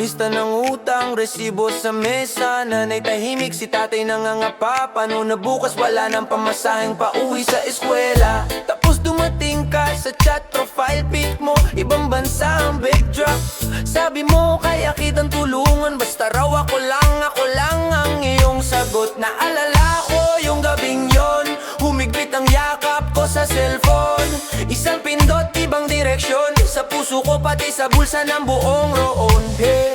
Lista ng utang, resibo sa mesa. Nanay tahimik, si tatay nangangapa. Paano na bukas wala nang pamasaheng pauwi sa eskwela. Tapos dumating ka sa chat profile pic mo, ibang bansa ang backdrop. Sabi mo kaya kitang tulungan, basta raw ako lang ang iyong sagot. Naalala ko yung gabing yon, humigpit ang yakap ko sa cellphone. Isang pindot, ibang direksyon, sa puso ko pati sa bulsa ng buong roon. Hey,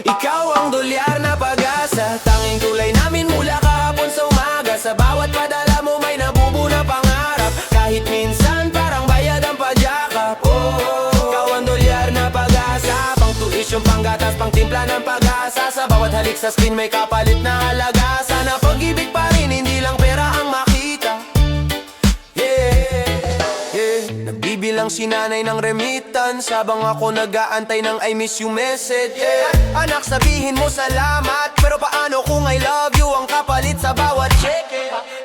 ikaw ang dolyar na pag-asa, tanging tulay namin mula kahapon sa umaga. Sa bawat padala mo may nabubu na pangarap, kahit minsan parang bayad ang pagyakap. Oh, ikaw ang dolyar na pag-asa, pang tuition, panggatas, pang timpla ng pag-asa. Sa bawat halik sa screen may kapalit na halaga. Sana pag-ibig pa rin, hindi lang pera ang makita. Nagbibilang si nanay ng remittance habang ako nag-aantay ng I miss you message. Anak, sabihin mo salamat, pero paano kung I love you ang kapalit sa bawat check?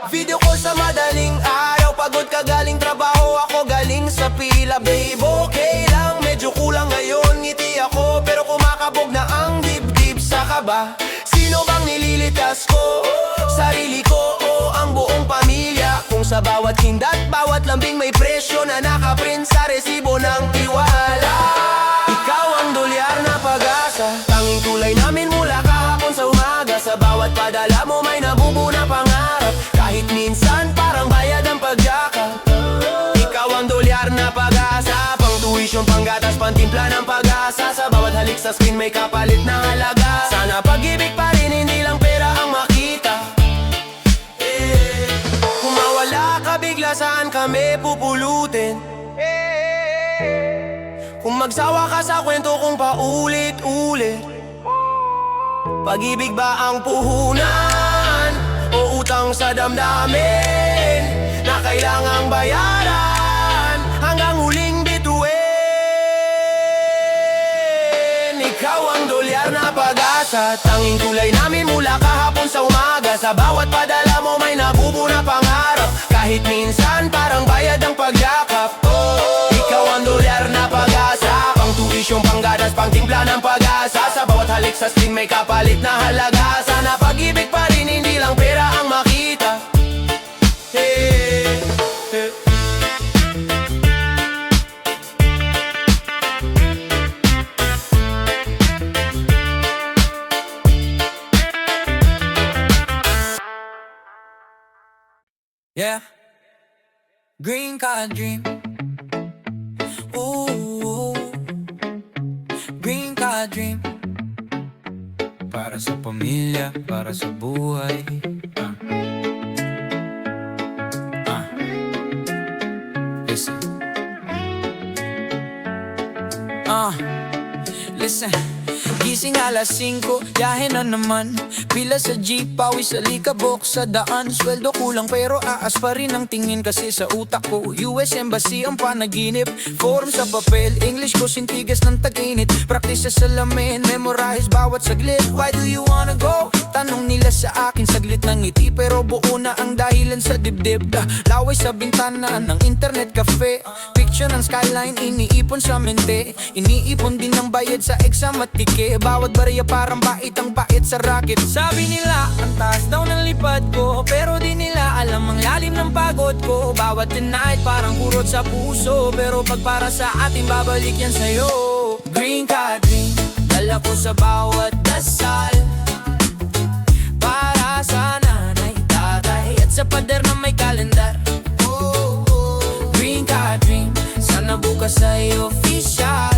Video call sa madaling araw, pagod ka galing trabaho, ako galing sa pila. Babe, okay lang, medyo kulang ngayon, ngiti ako, pero kumakabog na ang dibdib sa kaba. Sino bang nililitas ko? Sarili ko o ang buong pamilya? Kung sa bawat hindat, bawat lambing may presyo na nakaprint sa resibo ng tiwala. Ikaw ang dolyar na pag-asa, tanging tulay namin mula kahapon sa umaga. Sa bawat padala mo may nabubu na pangarap, kahit minsan parang bayad ang pagyakap. Ikaw ang dolyar na pag-asa, pang tuition, panggatas, pantimpla ng pag-asa. Sa bawat halik sa screen may kapalit na halaga. Sana pag-ibig pa rin, hindi lang pera ang makita. Kung mawala ka bigla, saan kami pupulutin? Kung magsawa ka sa kwento kong paulit-ulit, pag-ibig ba ang puhunan o utang sa damdamin na kailangang bayaran hanggang huling bituin? Ikaw ang dolyar na pag-asa, tanging tulay namin mula kahapon sa umaga. Sa bawat padala mo may nabubu na pangarap, kahit minsan parang bayad ang pagyakap. Oh, ikaw ang dolyar na pag-asa, pang tuition, panggatas, pang timpla ng pag-asa. Sa bawat halik sa screen may kapalit na halaga. Sana pag-ibig pa rin, hindi lang pera ang makita. Hey, hey. Yeah, green card dream. Ooh, green card dream. Para sa pamilya, para sa buhay. Listen. Listen. Gising alas 5, biyahe na naman. Pila sa jeep, pawis sa likabok sa daan. Sweldo kulang pero aas pa rin ang tingin kasi sa utak ko US Embassy ang panaginip. Form sa papel, English ko sintigas ng tag-init. Practice sa salamin, memorize bawat saglit. Why do you wanna go? Tanong nila sa akin, saglit ng ngiti pero buo na ang dahilan sa dibdib. Laway sa bintana ng internet cafe, picture ng skyline, iniipon sa mente. Iniipon din ng bayad sa exam at tike. Bawat barya parang bait ang bait sa racket. Sabi nila, ang taas daw ng lipad ko, pero di nila alam ang lalim ng pagod ko. Bawat night parang kurot sa puso, pero pag para sa atin babalik yan sa'yo. Green card dream, dala ko sa bawat dasal. Para sa nanay, tatay, at sa pader na may kalendar. Green card dream, sana bukas ay official.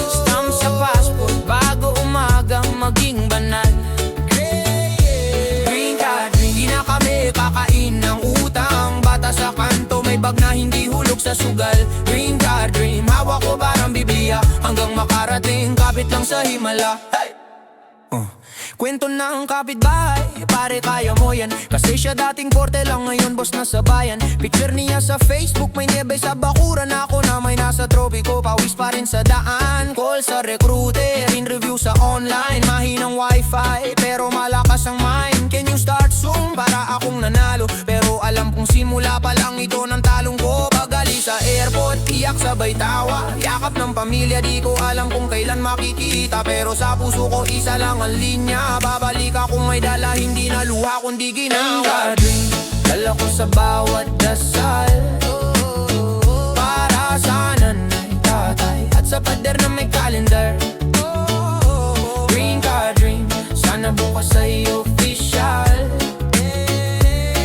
Stamp sa passport bago umaga maging banal. Green card dream, di na kami kakain ng utang. Bata sa kanto, may bag na hindi hulog sa sugal. Green card dream, hawak ko parang Biblia, hanggang makarating kapit lang sa himala. Hey! Kwento ng kapitbahay, pare kaya mo yan, kasi siya dating porte lang, ngayon boss na sa bayan. Picture niya sa Facebook, may niebe sa bakuran. Ako na may nasa tropiko, pawis pa rin sa daan. Call sa recruiter, in review sa online. Mahinang wifi, pero malakas ang mind. Can you start assume para akong nanalo, pero alam kong simula pa lang ito ng talong ko. Pagali sa airport, iyak sabay tawa, yakap ng pamilya, di ko alam kung kailan makikita. Pero sa puso ko isa lang ang linya, babalik akong may dala, hindi na luha kundi ginawa. Dala ko sa bawat dasal, para sa nanay, tatay, at sa pader na may calendar. Green card dream, sana bukas ay official.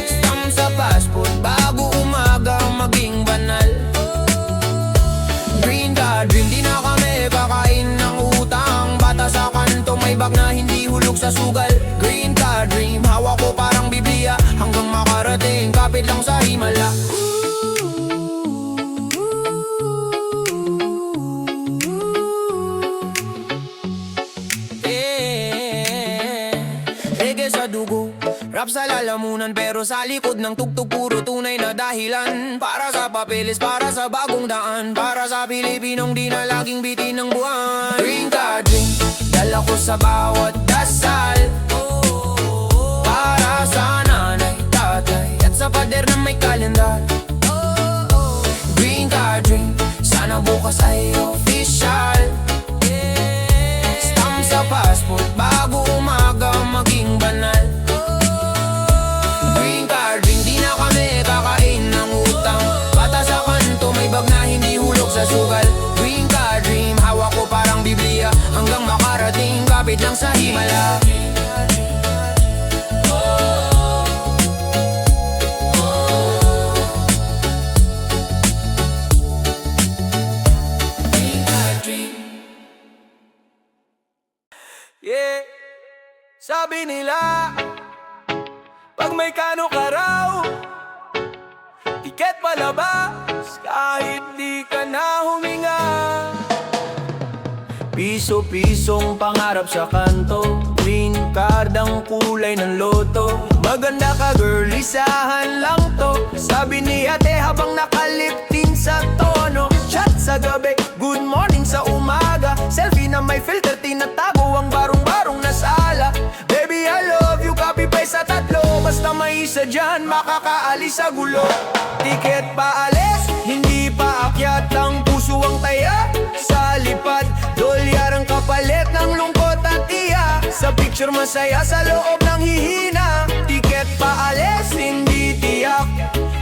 Stamp sa passport, bago umaga maging banal. Green card dream, di na kami kakain ng utang. Bata sa kanto, may bag na hindi hulog sa sugal. Green card dream, hawak ko parang Biblia, hanggang makarating, kapit lang sa himala. Sa dugo, rap sa lalamunan, pero sa likod ng tugtog puro tunay na dahilan. Para sa papeles, para sa bagong daan, para sa Pilipinong di na laging bitin ng buwan. Green card dream, dala ko sa bawat dasal, para sa nanay, tatay, at sa pader na may kalendar. Green card dream, sana bukas ay official. Stamp sa passport, bago umaga maging banal. Green card dream, di na kami kakain ng utang. Bata sa kanto, may bag na hindi hulog sa sugal. Green card dream, hawak ko parang Biblia, hanggang makarating, kapit lang sa himala. Yeah, sabi nila, pag may kano ka raw, tiket palabas, kahit di ka na huminga. Piso-pisong pangarap sa kanto, green card ang kulay ng loto. Maganda ka girl, isahan lang to, sabi ni ate habang nakaliptin sa tono. Chat sa gabi, good morning sa umaga, selfie na may filter, tinatago ang barong-barong na sala. Baby I love you, copy paste sa tatlo, basta may isa dyan, makakaalis sa gulo. Tiket paalis, hindi pa akyat, ang puso ang taya. Sa lipad, dolyar ang kapalit ng lungkot at tiya. Sa picture masaya, sa loob ng hihina. Tiket paalis, hindi tiyak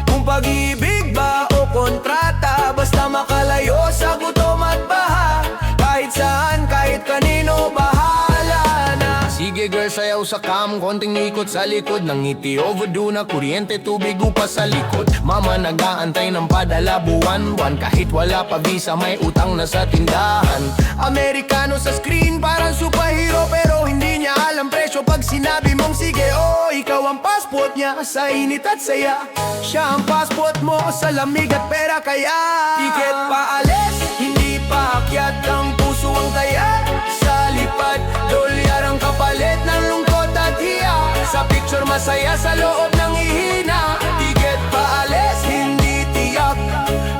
kung pag-ibig ba o kontrata. Basta makalayo sa gutom at baha, kahit saan, kahit kanino, bahala na. Sige girl, sayaw sa cam, konting ikot sa likod ng ngiti. Overdue na kuryente, tubig upa sa likod. Mama nag-aantay ng padala buwan-buwan, kahit wala pa visa, may utang na sa tindahan. Amerikano sa screen, parang superhero, pero hindi niya alam presyo pag sinabi mong sige. Oh, ikaw ang passport niya sa init at saya, siya ang passport mo sa lamig at pera. Kaya tiket paalis, hindi pa akyat, ang puso ang taya. Sa lipad, dolyar ang kapalit ng lungkot at hiya. Sa picture masaya, sa loob ng ihina. Tiket paalis, hindi tiyak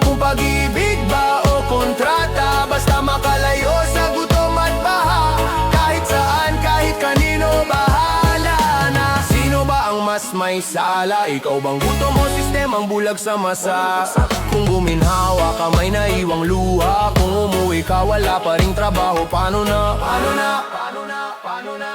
kung pag-ibig ba o kontrata. Basta makalayo sa gutom at baha, kahit saan, kahit kanino, bahala na. Sino ba ang mas may sala? Ikaw bang gutom o sistemang bulag sa masa? Kung guminhawa ka, may naiwang luha. Kung umuwi ka, wala pa ring trabaho, paano na? Paano na? Paano na? Paano na?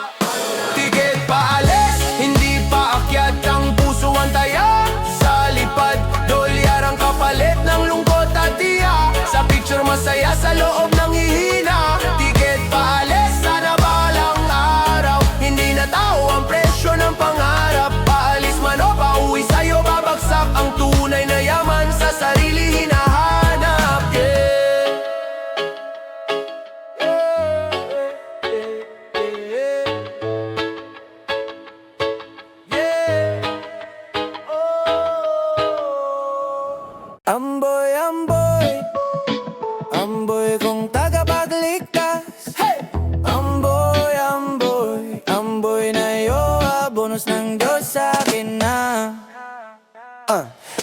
Tiket paalis, hindi pa akyat, ang puso ang taya. Sa lipad, dolyar ang kapalit ng lungkot at tiya. Sa picture masaya, sa loob ng hihina. Tiket paalis, sana balang araw, hindi na tao ang presyo ng pangarap. Paalis man o pauwi sa'yo, babagsak ang tunay na yaman, sa sarili hinahanap. Amboy, amboy, amboy kong tagapagligtas. Hey! Amboy, amboy, amboy na yoa, bonus ng Diyos sa akin na.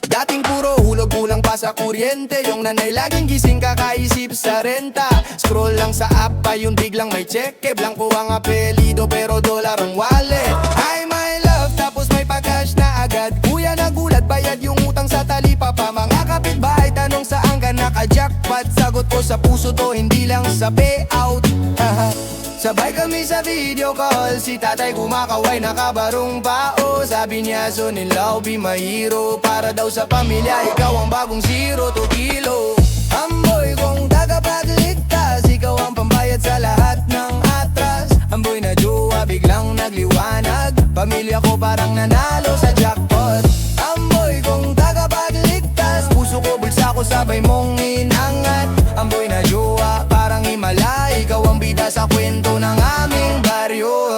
Dating puro hulog, kulang pa sa kuryente. Yung nanay laging gising, kakaisip sa renta. Scroll lang sa app pa, yung biglang may cheque. Blanco ang apelido pero dolar ang wallet. Hi my love, tapos may naka-jackpot. Sagot ko sa puso to, hindi lang sa payout. Sabay kami sa video call, si tatay kumakaway, nakabarong pao. Sabi niya, son in love, be my hero. Para daw sa pamilya, ikaw ang bagong 0 to kilo. Amboy kong tagapagligtas, ikaw ang pambayad sa lahat ng atras. Amboy na jowa, biglang nagliwanag, pamilya ko parang nanalo sa jackpot. Amboy kong tagapagligtas, puso ko bulsa ko sabay mong inangat. Amboy na jowa, parang himala, ikaw ang bida sa kwento ng aming baryo.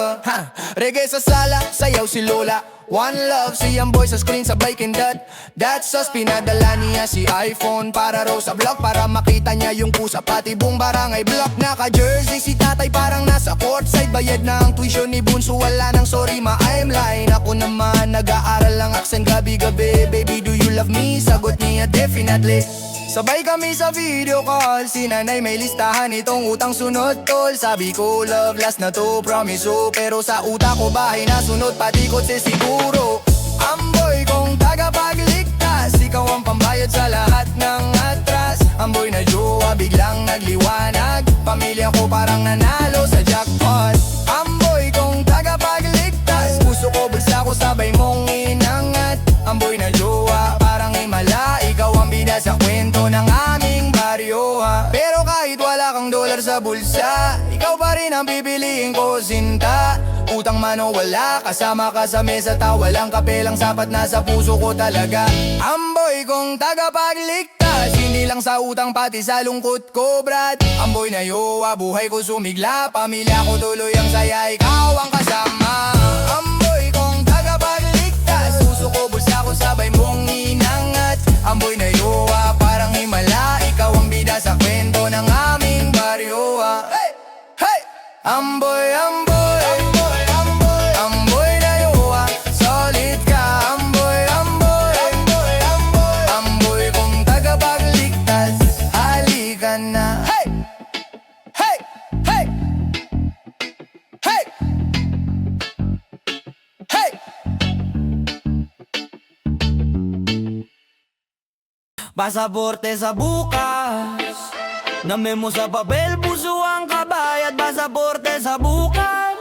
Reggae sa sala, sayaw si Lola. One love, si Amboy sa screen sabay kindat. That's us, pinadala niya si iPhone para raw sa vlog, para makita niya yung pusa pati buong barangay block. Naka-jersey si tatay parang nasa courtside, bayad na ang tuition ni Bunso, wala nang sorry ma-I'm lying. Ako naman nag-aaral lang accent gabi-gabi. Baby, do you love me? Sagot niya definitely. Sabay kami sa video call, si nanay may listahan itong utang sunod tol. Sabi ko love last na to, promise oh. Pero sa utak ko bahay na sunod, pati kotse siguro. Amboy kong tagapagligtas, ikaw ang pambayad sa lahat ng atras. Amboy na jowa, biglang nagliwanag, pamilya ko parang nanalo sa jackpot. Amboy kong tagapagligtas, puso ko bulsa ko sabay mong inangat. Amboy na jowa, parang himala, ikaw ang bida sa kwento ng aming baryo. Pero kahit wala kang dolar sa bulsa, ikaw pa rin ang pipiliin ko sinta. Utang man o wala, kasama ka sa mesa ta, walang kape lang sapat na sa puso ko talaga. Amboy kong tagapagligtas, hindi lang sa utang pati sa lungkot ko brad. Amboy na yowa, buhay ko sumigla, pamilya ko tuloy ang saya, ikaw ang kasama. Amboy kong tagapagligtas, puso ko bulsa ko sabay mong inangat. Amboy na yowa, parang himala, ikaw ang bida sa kwento ng aming baryo. Hey! Hey! Amboy, amboy, amboy, amboy, amboy na yowa, solid ka. Amboy, amboy, amboy, amboy, amboy kong tagapagligtas, halika na. Hey! Hey! Hey! Hey! Hey! Pasaporte sa bukas, na memo sa papel, puso ang kabayad. Pasaporte sa bukas,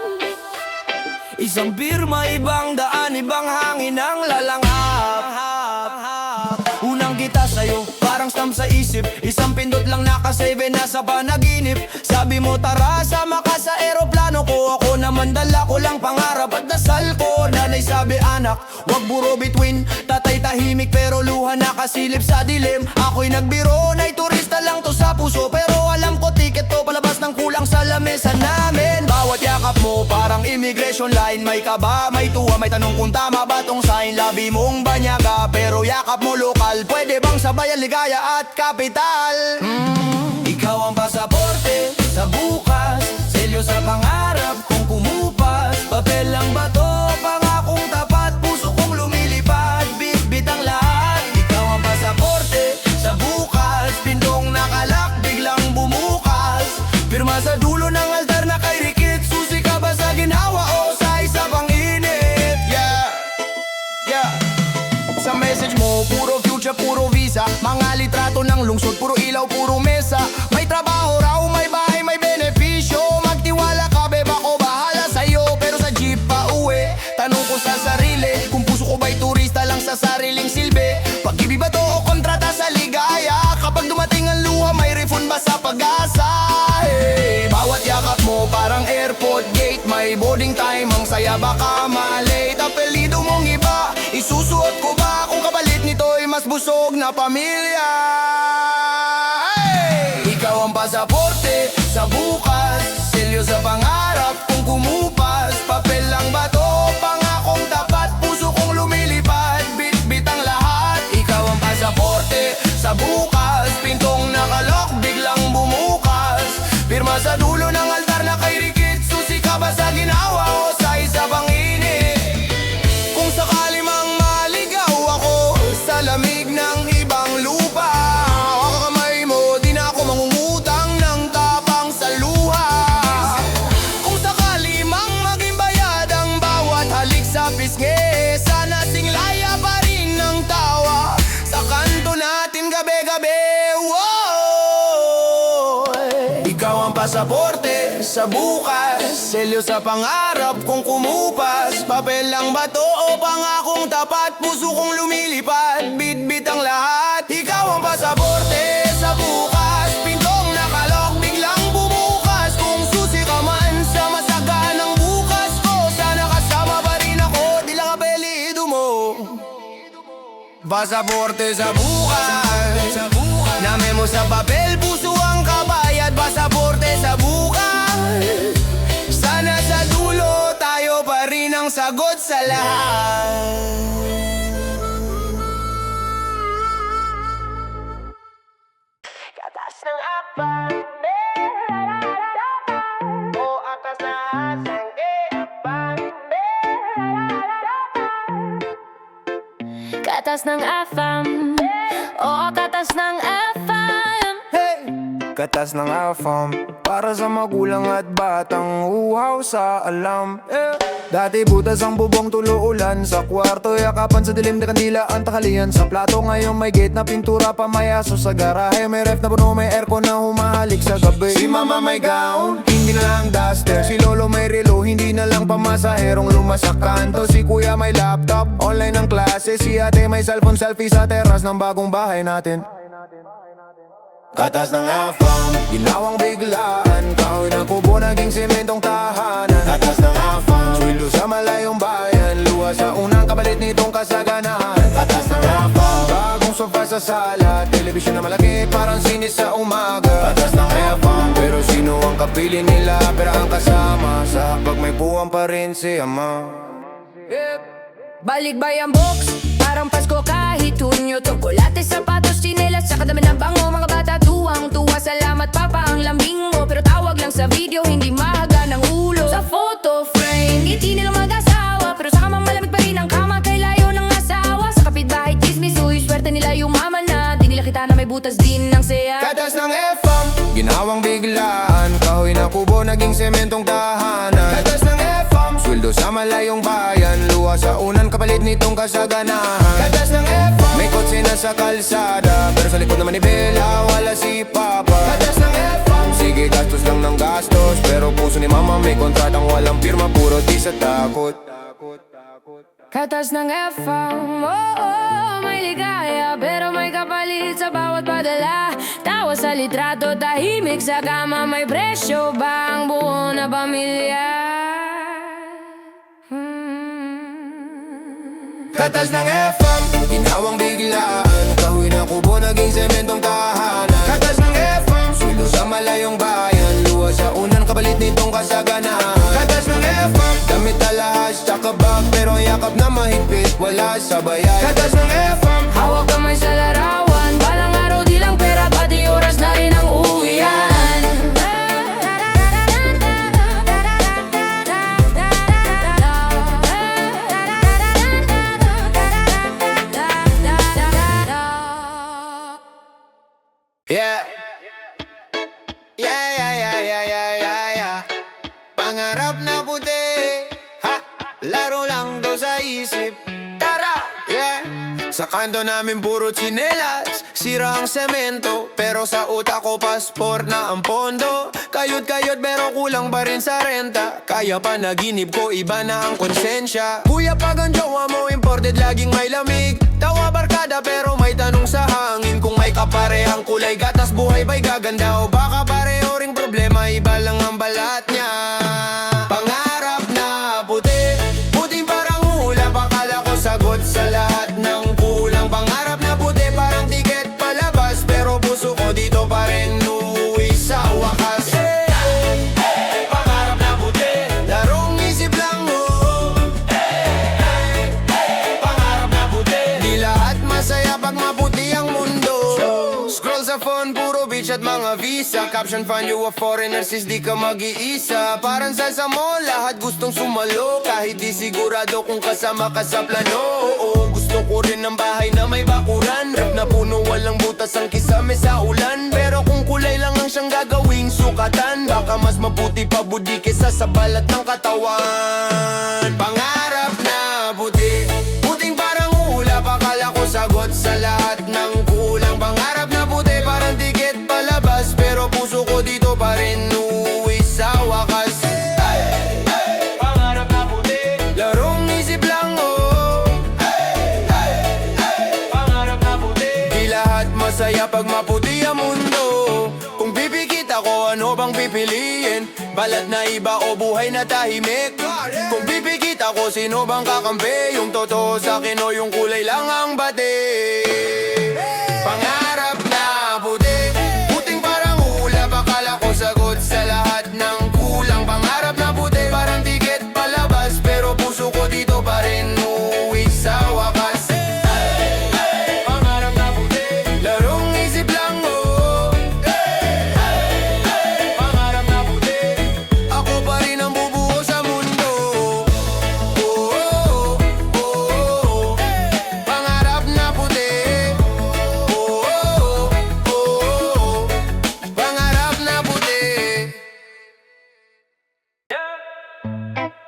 isang pirma, ibang daan, ibang hangin ang lalanghap. Unang kita sa'yo, parang stamp sa isip, isang pindot lang nakasave na sa panaginip. Sabi mo tara, sama ka sa eroplano ko, ako naman dala ko lang pangarap at dasal ko. Nanay sabi anak, wag buro between, tatay tahimik pero luha nakasilip sa dilim. Ako'y nagbiro, na'y turista lang to sa puso, pero alam ko ticket to palabas ng kulang sa lamesa namin. Bawat yakap mo parang immigration line, may kaba, may tuwa, may tanong kung tama ba tong sign. Labi mong banyaga pero yakap mo lokal, pwede bang sabayan ligaya at kapital? Ikaw ang pasaporte sa bukas, selyo sa pangarap kong kumupas. Papel lang ba to, pangakong tapat, puso kong lumilipad, bit-bit ang lahat. Ikaw ang pasaporte sa bukas, pindong nakalak, biglang bumukas. Pirma sa dulo ng altar na kay Rikit, susi ka ba sa ginawa o sa isa pang init? Yeah, yeah. Sa message mo, puro future, puro visa, mga litrato ng lungsod, puro ilaw, puro mesa. May trabaho raw, may bahay, may benepisyo. Magtiwala ka, beba ko bahala sa'yo. Pero sa jeep pa uwi, tanong ko sa sarili, kung puso ko ba'y turista lang sa sariling silbi. Pag-ibig ba to o kontrata sa ligaya? Kapag dumating ang luha, may refund ba sa pag-asa? Hey, bawat yakap mo parang airport gate, may boarding time, ang saya baka malate. Apelido mong iba, isusuot ko ba kung kapalit nito'y mas busog na pamilya? Hey! Ikaw ang pasaporte sa bukas, selyo sa pangarap kung kumupas. Papel lang ba to, pangakong tapat, puso kong lumilipad, bit-bit ang lahat. Ikaw ang pasaporte sa bukas, pintong nakalok, biglang bumukas. Pirma sa dulo ng altar na kay Rikit, susi ka ba sa ginawa o sa isa pang init? Kung sakali mang maligaw ako sa lamig ng ibang lupa, kakamay mo, di na ako mangungutang ng tapang sa luha. Kung sakali sa bukas, selyo sa pangarap kong kumupas. Papel lang ba to o pangakong tapat? Puso kong lumilipad, bit-bit ang lahat. Ikaw ang pasaporte sa bukas, pintong nakalok biglang bumukas. Kung susi ka man sa masaganang bukas ko, sana kasama pa rin ako, di lang apelido mo. Pasaporte sa bukas, name mo sa papel, puso ang kabayad. Pasaporte sa bukas, sana sa dulo tayo pa rin ang sagot sa lahat. Katas ng akbang, o atas na hasang, abang. Katas ng FM, oo katas ng FM. Hey! Katas ng AFAM, para sa magulang at batang uhaw sa alam. Dati butas ang bubong, tulo ulan sa kwarto, yakapan sa dilim na kandila ang takalian sa plato. Ngayon may gate na pintura, pamayaso sa garahe. May ref na puno, may aircon na humahalik sa gabi. Si mama may gown, hindi na lang duster. Si lolo may relo, hindi na lang pamasaherong luma sa kanto. Si kuya may laptop, online ang klase. Si ate may cellphone, selfie sa teras ng bagong bahay natin. Katas ng AFAM, ginawang biglaan, kahoy na kubo, naging sementong tahanan. Katas ng AFAM, sweldo sa malayong bayan, luha sa unang kapalit nitong kasaganahan. Katas ng AFAM, bagong sofa sa sala, telebisyon na malaki, parang sinis sa umaga. Katas ng AFAM, pero sino ang kapili nila, pera ang kasama, sa pag may buwan pa rin si ama. Balikbay ang box, parang Pasko kahit Hunyo. Tsokolate, sapatos, tsinelas, sa kadami ng bango. Mga bata tuwang-tuwa, salamat papa ang lambing mo. Pero tawag lang sa video, hindi mahaga ng ulo. Sa photo frame, ngiti nila mag-asawa, pero sa kamang malamig pa rin ang kama, kay layo ng asawa. Sa kapitbahay, chismis, uy, swerte nila yung mama na di nila kita na may butas din ng saya. Katas ng AFAM, ginawang biglaan, kahoy na kubo, naging sementong tahanan. Katas ng AFAM, sweldo sa malayong bayan, luha sa unan kapalit nitong kasaganahan. Katas ng AFAM, may kotse na sa kalsada, pero sa likod naman ni Bella, wala si Papa. Katas ng AFAM, sige gastos lang ng gastos, pero puso ni mama may kontratang walang pirma, puro di sa takot. Katas ng FM, oo, may ligaya, pero may kapalit sa bawat padala. Tawa sa litrato, tahimik sa kama, may presyo ba ang buo na pamilya? Katas ng AFAM, ginawang biglaan, kahoy na kubo, naging sementong tahanan. Katas ng AFAM, sweldo sa malayong bayan, luha sa unan kapalit nitong kasaganahan. Katas ng AFAM, damit alahas, tsaka bag, pero yakap na mahigpit, wala sa bayan. Katas ng AFAM, Hawak kamay sa larawan, balang araw di lang pera, pati oras na rin ang uwian. yeah. Yeah. Pangarap na puti, ha? Laro lang daw sa isip, tara, yeah. Sa kanto namin puro tsinelas, sira ang semento, pero sa utak ko paspor na ang pondo. Kayod-kayod pero kulang pa rin sa renta, kaya panaginip ko iba na ang konsensya. Kuya pag ang jowa mo imported laging may lamig, tawa barkada pero may tanong sa hangin. Kung may kaparehang kulay gatas, buhay ba'y gaganda o baka pareho ring problema, iba lang ang balat niya. Pangarap na puti, puting parang hula, pakala ko sagot sa lahat ng kulang. Pangarap na puti parang tiket palabas, pero puso ko dito pa rin uuwi sa wakas. Pangarap na puti, larong isip lang mo. Pangarap na puti, di lahat masaya pag maputi ang mundo. Scroll sa phone, puro beach at mga visa. Caption, find you a foreigner sis, di ka mag-iisa. Parang salsa mo, lahat gustong sumalo, kahit di sigurado kung kasama ka sa plano. Oo, gusto ko rin ng bahay na may bakuran, rep na puno, walang butas ang kisame sa ulan. Pero kung kulay lang ang siyang gagawing sukatan, baka mas mabuti pa budi kesa sa balat ng katawan. Pangarap na puti, puting parang hula, pakala ko sagot sa lahat ng kulang. Pangarap na puti parang tiket palabas, pero puso ko dito pa rin uuwi sa wakas. Balat na iba o buhay na tahimik? Kung pipikit ako, sino bang kakampi? Yung totoo sa akin o yung kulay lang ang bati? Pangarap na puti, puting parang ulap. Akala ko sagot sa lahat ng kulang. Pangarap na puti, parang tiket palabas, pero puso ko dito pa rin uuwi sa wakas. Pangarap na puti, larong isip lang mo. Pangarap na puti, ako pa rin ang bubuo sa mundo. Pangarap na puti. Pangarap na puti.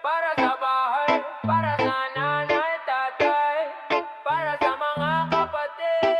Para sa bahay, para sa nanay, tatay, para sa mga kapatid.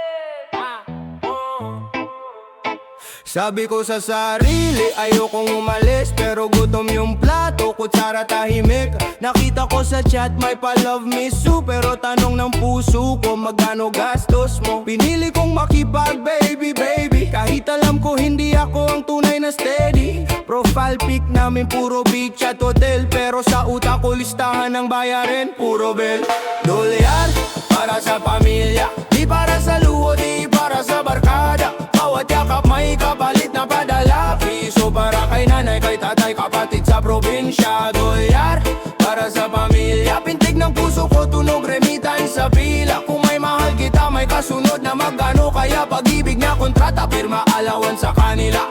Sabi ko sa sarili, ayokong umalis, pero gutom yung plato, kutsara tahimik. Nakita ko sa chat, may pa-love me su, pero tanong ng puso ko, magkano gastos mo? Pinili kong makipag baby, baby, kahit alam ko hindi ako ang tunay na steady. Profile pic namin puro beach at hotel, pero sa utak ko listahan ng bayarin, puro bill. Dolyar, para sa pamilya, di para sa luho, di para sa barkada. Bawat yakap may kapalit na padala. Piso para kay nanay, kay tatay, kapatid sa probinsya. Dolyar, para sa pamilya, pintig ng puso ko, tunog remitan sa pila. Kung may mahal kita, may kasunod na magkano. Kaya pag-ibig na kontrata, pirma alawan sa kanila.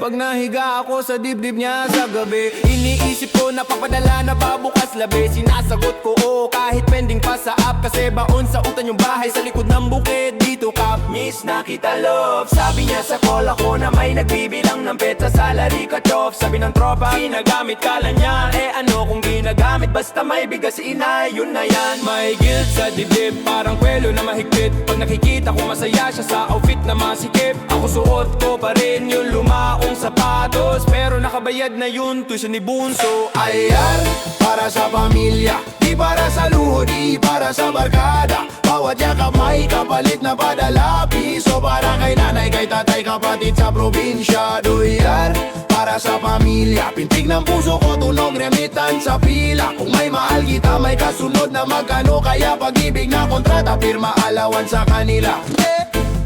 Pag nahiga ako sa dibdib niya sa gabi, iniisip ko na papadala na ba bukas labi. Sinasagot ko oo kahit pending pa sa app, kasi baon sa utan yung bahay sa likod ng bukid. Dito ka, miss na kita love. Sabi niya sa call ako na may nagbibilang ng peta sa salary cut off. Sabi ng tropa, ginagamit ka lang niya. Eh ano kung ginagamit, basta may bigas si inay, yun na yan. May guilt sa dibdib, parang kwelo na mahigpit. Pag nakikita ko masaya siya sa outfit na masikip, ako suot ko pa rin yung lumaong sapatos, pero nakabayad na yun tuition ni Bunso. Ayan, para sa pamilya, di para sa luho, di para sa barkada. Bawat yakap may kapalit na padala. Piso para kay nanay, kay tatay, kapatid sa probinsya. Dolyar, para sa pamilya, pintig ng puso ko, tunog remitan sa pila. Kung may mahal kita, may kasunod na magkano. Kaya pag-ibig na kontrata, pirma alawan sa kanila.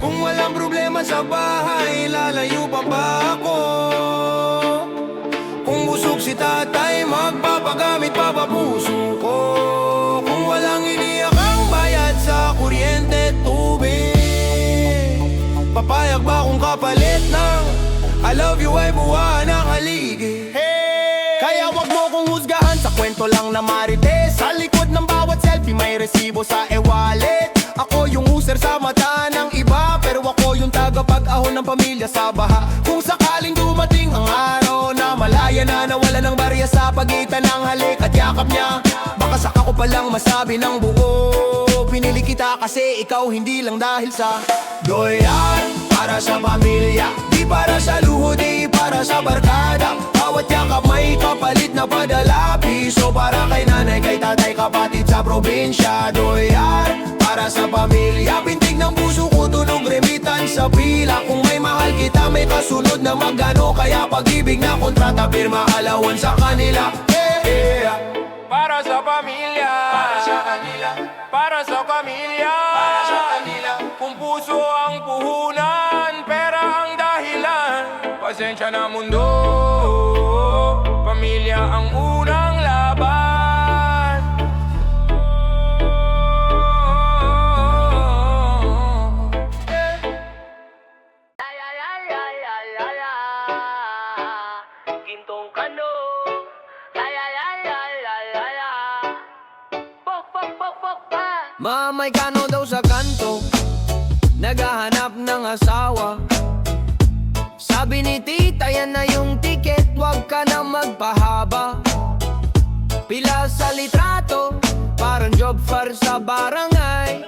Kung walang problema sa bahay, lalayo pa ba ako? Kung busog si tatay, magpapagamit pa ba puso ko? Kung walang iniyakang bayad sa kuryente, tubig, papayag ba kung kapalit ng I love you ay buwan ng haligi? Kaya wag mo kong husgahan sa kwento lang na marites. Sa likod ng bawat selfie may resibo sa e-wallet. Ako yung user sa mata ng iba, pero ako yung tagapag-ahon ng pamilya sa baha. Kung sakaling dumating ang araw na malaya na, nawala ng barya sa pagitan ng halik at yakap niya, baka saka ko palang masabi ng buo, pinili kita kasi ikaw, hindi lang dahil sa dolyar. Para sa pamilya, di para sa luho, di para sa barkada. Bawat yakap may kapalit na padala. Piso para kay nanay, kay tatay, kapatid sa probinsya. Dolyar, para sa pamilya, pintig ng puso ko, tunog remitan sa pila. Kung may mahal kita, may kasunod na magkano. Kaya pag-ibig na kontrata, pirma alawan sa kanila. Para sa pamilya, para sa kanila, para sa pamilya, para sa kanila. Kung puso ang puhunan, pera ang dahilan. Pasensya na mundo, pamilya ang unang laban. Gintong kano, Mamay kano daw sa kanto, naghahanap ng asawa. Sabi ni tita, yan na yung ticket, wag ka na magpahaba. Pila sa litrato, parang job fair sa barangay.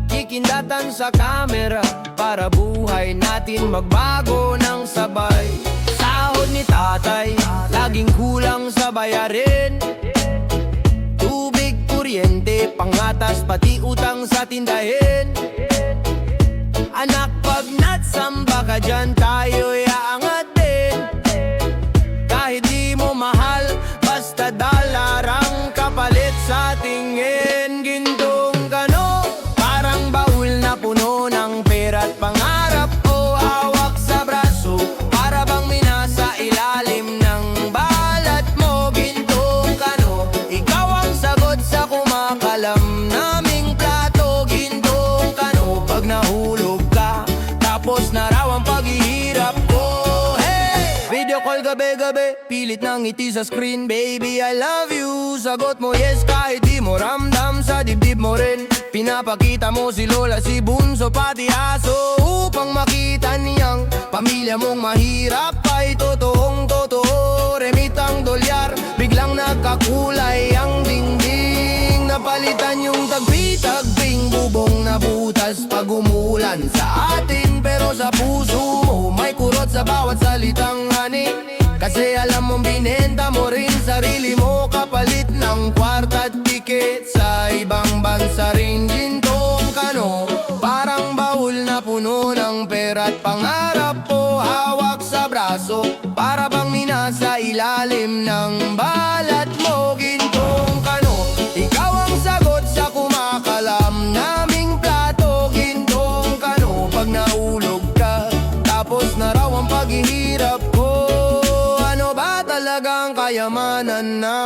Kikindatan sa camera, para buhay natin magbago ng sabay. Sahod ni tatay, laging kulang sa bayarin. Tubig, kuryente, pangatas, pati utang sa tindahin. Anak, pag natsamba ka dyan, tayo'y aangat din. gabi-gabi pilit nang ngiti sa screen. Baby, I love you. Sagot mo yes kahit di mo ramdam sa dibdib mo rin. Pinapakita mo si Lola, si Bunso, pati aso upang makita niyang pamilya mong mahirap ay totoong totoo. Remitang dolyar, biglang nagkakulay ang dingding. Napalitan yung tagpi-tagbing, bubong na butas pag umulan sa atin. Pero sa puso mo may kurot sa bawat salitang hani. Kasi alam mong binenta mo rin sarili mo kapalit ng kwarta at tiket sa ibang bansa rin. Gintong kano, parang baul na puno ng pera at pangarap po hawak sa braso. Para bang minasa ilalim ng balat mo. Gintong kano, ikaw ang sagot sa kumakalam naming plato. Gintong kano, pag naulog ka tapos na raw ang paghihirap ko. Ano ba talagang kayamanan na?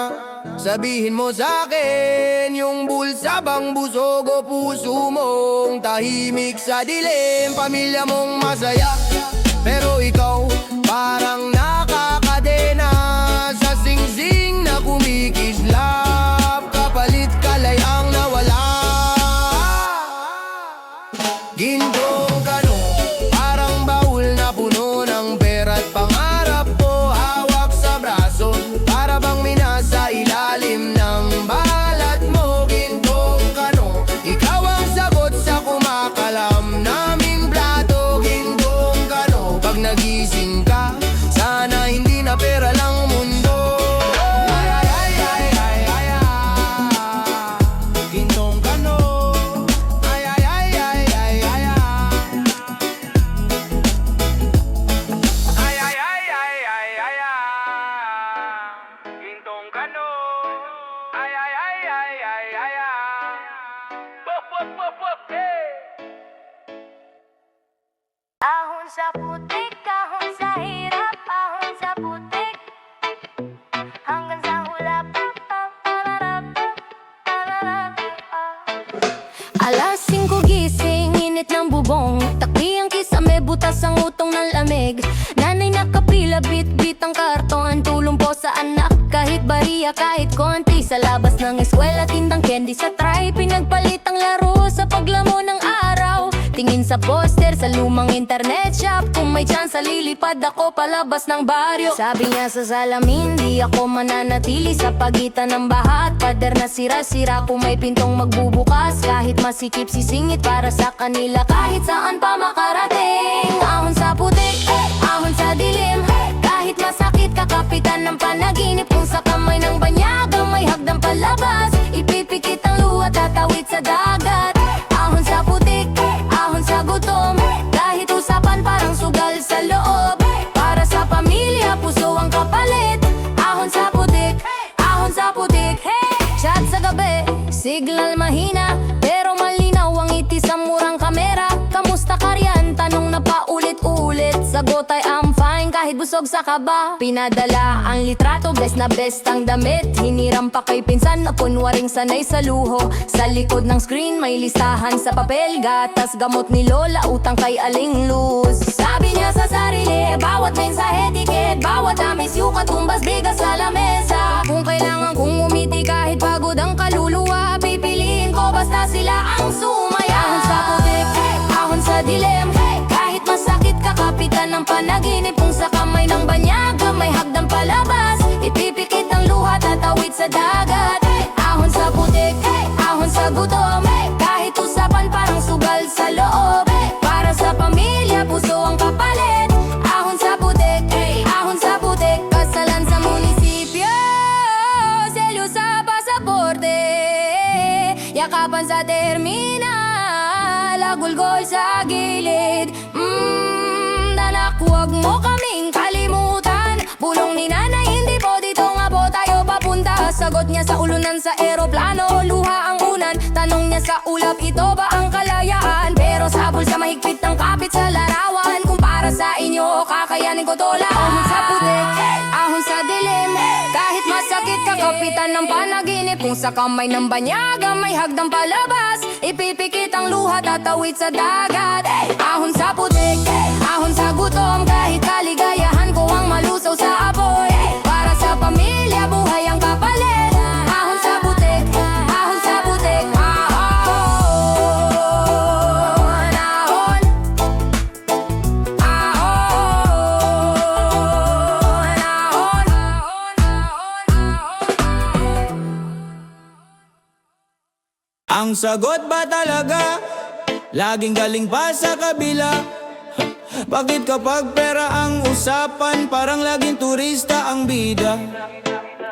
Sabihin mo sa'kin, yung bulsa bang busog o puso mong tahimik sa dilim? Pamilya mong masaya, pero ikaw parang nakakadena sa singsing na kumikislap. Kapalit kalayang nawala. Gintong kano, parang baul na puno ng pera at pangarap po hawak sa braso. Para bang minasa ilalim ng balat mo. Gintong kano, ikaw ang sagot sa kumakalam naming plato. Gintong kano, pag nagising ka sana hindi na pera lang mundo. Ay ay ay ay ay ay ay. Gintong kano, ay ay ay ay ay ay ay. Ay ay ay ay ay ay ay. Gintong kano, ay ay ay ay ay ay ay. Pop pop pop pop hey. Ahon sa putik, ahon sa hirap, ahon sa putik, hanggang sa hulap. Alas 5 gising, init ng bubong. Takbi ang kisame, butas ang utong ng lamig. Nanay nakapila, bit-bit ang karton. Tulong po sa anak, kahit bariya, kahit konti. Sa labas ng eskwela, tindang candy sa try. Pinagpalit ang laro sa paglamo ng araw. Tingin sa poster sa lumang internet shop. Kung may chance, lilipad ako palabas ng baryo. Sabi niya sa salamin, di ako mananatili sa pagitan ng baha at pader na sira-sira. Kung may pintong magbubukas, kahit masikip sisingit para sa kanila. Kahit saan pa makarating, ahon sa putik, ahon sa dilim. Kahit masakit, kakapitan ng panaginip. Kung sa kamay ng banyaga may hagdang palabas, ipipikit ang luha, tatawid sa dagat. Ahon sa putik, ahon sa gutom. Kahit usapan parang sugal sa loob. Para sa pamilya, puso ang kapalit. Ahon sa putik, ahon sa putik. Chat sa gabi, signal mahina, pero malinaw ang ngiti sa murang kamera. Kamusta ka riyan? Tanong na paulit-ulit. Sagot ay I'm fine kahit busog sa kaba. Pinadala ang litrato, best na best ang damit. Hiniram pa kay pinsan na punwaring sanay sa luho. Sa likod ng screen may listahan sa papel. Gatas, gamot ni Lola, utang kay Aling Luz. Sabi niya sa sarili, bawat mensahe tiket, bawat amis yukat, tumbas bigas sa lamesa. Kung kailangan kong umiti kahit pagod ang kaluluwa, pipiliin ko basta sila ang sumaya. Ahon sa putik, ahon sa dilim. Kahit masakit, kakapitan ng panaginip. Kung sa kamay ng banyaga may hagdang palabas, ipipikit ang luha, tatawid sa dagat. Ahon sa putik, ahon sa gutom. Kahit usapan parang sugal sa loob. Para sa pamilya, puso ang kapalit. Ahon sa putik, ahon sa putik. Kasalan sa munisipyo, selyo sa pasaporte, yakapan sa terminal, agulgol sa gilid. Danak, huwag mo kaming kalimutan. Bulong ni nanay, hindi po dito nga po tayo papunta. Sagot niya sa ulunan sa eroplano, luha ang unan. Tanong niya sa ulap, ito ba ang kalayaan? Pero sabol sa mahigpit ng kapit sa larawan. Kung para sa inyo, kakayanin ko to lahat. Ahon sa putik, ahon sa dilim. Kahit masakit, kakapitan ng panaginip. Kung sa kamay ng banyaga may hagdang palabas, ipipikit ang luha, tatawid sa dagat. Ahon sa putik, ahon sa gutom. Kahit kaligayahan ko ang malusaw sa apoy. Ang sagot ba talaga laging galing pa sa kabila? Bakit kapag pera ang usapan, parang laging turista ang bida?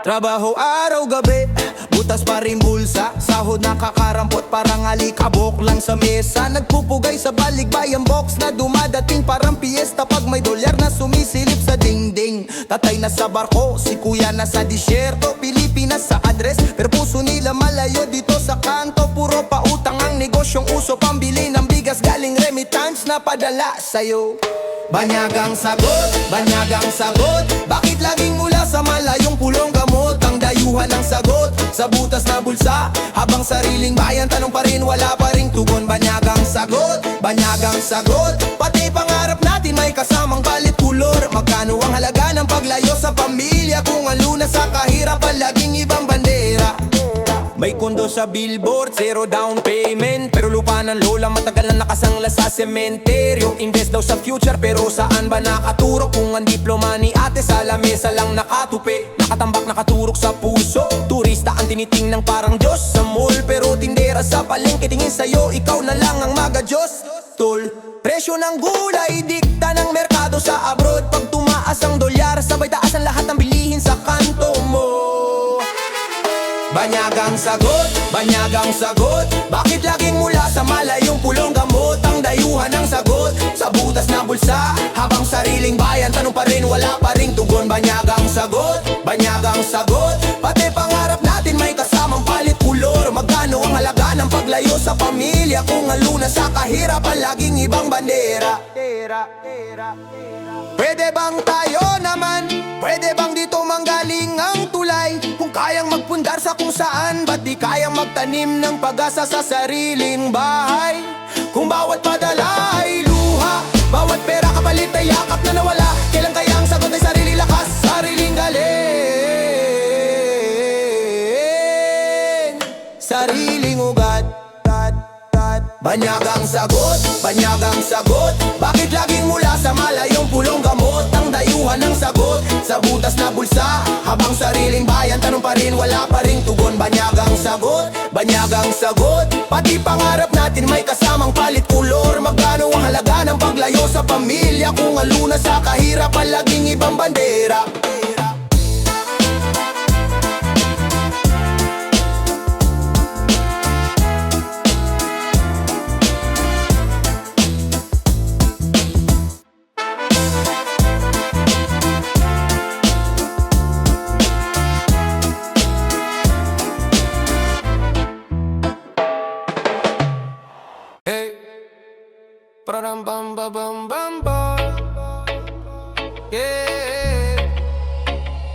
Trabaho araw-gabi, butas pa rin bulsa. Sahod nakakarampot, parang alikabok lang sa mesa. Nagpupugay sa balikbayang box na dumadating parang piyesta. Pag may dolyar na sumisilip sa dingding, tatay na sa barko, si kuya na sa disyerto. Pilipinas sa address, pero puso nila malayo dito sa kanto. Puro pautang ang negosyong uso, pambili ng bigas galing remittance na padala sa'yo. Banyagang sagot, bakit laging mula sa malayong pulong gamot? Ang dayuhan ng sagot, sa butas na bulsa. Habang sariling bayan, tanong pa rin, wala pa ring tugon. Banyagang sagot, pati pangarap natin may kasamang balit kulor. Magkano ang halaga ng paglayo sa pamilya kung ang lunas sa kahirapan laging ibang bandera? May kondo sa billboard, zero down payment, pero lupa ng lola matagal na nakasangla sa sementeryo. Invest daw sa future, pero saan ba nakaturo? Kung ang diploma ni ate sa lamesa lang nakatupi, nakatambak nakaturok sa puso. Turista ang tinitingnan parang Diyos sa mall, pero tindera sa palengke tingin sa'yo, ikaw na lang ang maga-Diyos. Tol, presyo ng gulay, dikta ng merkado sa abroad. Pag tumaas ang dolyar, sabay taas ang lahat ng bilihin sa kanto mo. Banyagang sagot, bakit laging mula sa malayong pulong gamot? Ang dayuhan ng sagot, sa butas na bulsa. Habang sariling bayan, tanong pa rin, wala pa ring tugon. Banyagang sagot, pati pangarap natin may kasamang palit kulor. Magkano ang halaga ng paglayo sa pamilya kung ang lunas sa kahirapan laging ibang bandera? Pwede bang tayo naman? Pwede bang dito manggaling ang tulay? Kung kayang magpundar sa kung saan, ba't di kayang magtanim ng pag-asa sa sariling bahay? Kung bawat padala ay luha, bawat pera kapalit ay yakap na nawala, kailan kaya ang sagot ay sariling lakas, sariling galing, sariling ugat? Banyagang sagot, bakit laging mula sa malayong pulong gamot? Ang dayuhan ng sagot, sa butas na bulsa. Habang sariling bayan, tanong pa rin, wala pa ring tugon. Banyagang sagot, pati pangarap natin may kasamang palit kulor. Magkano ang halaga ng paglayo sa pamilya kung ang lunas sa kahirapan laging ibang bandera? Param bam bam bam bam bam, yeah.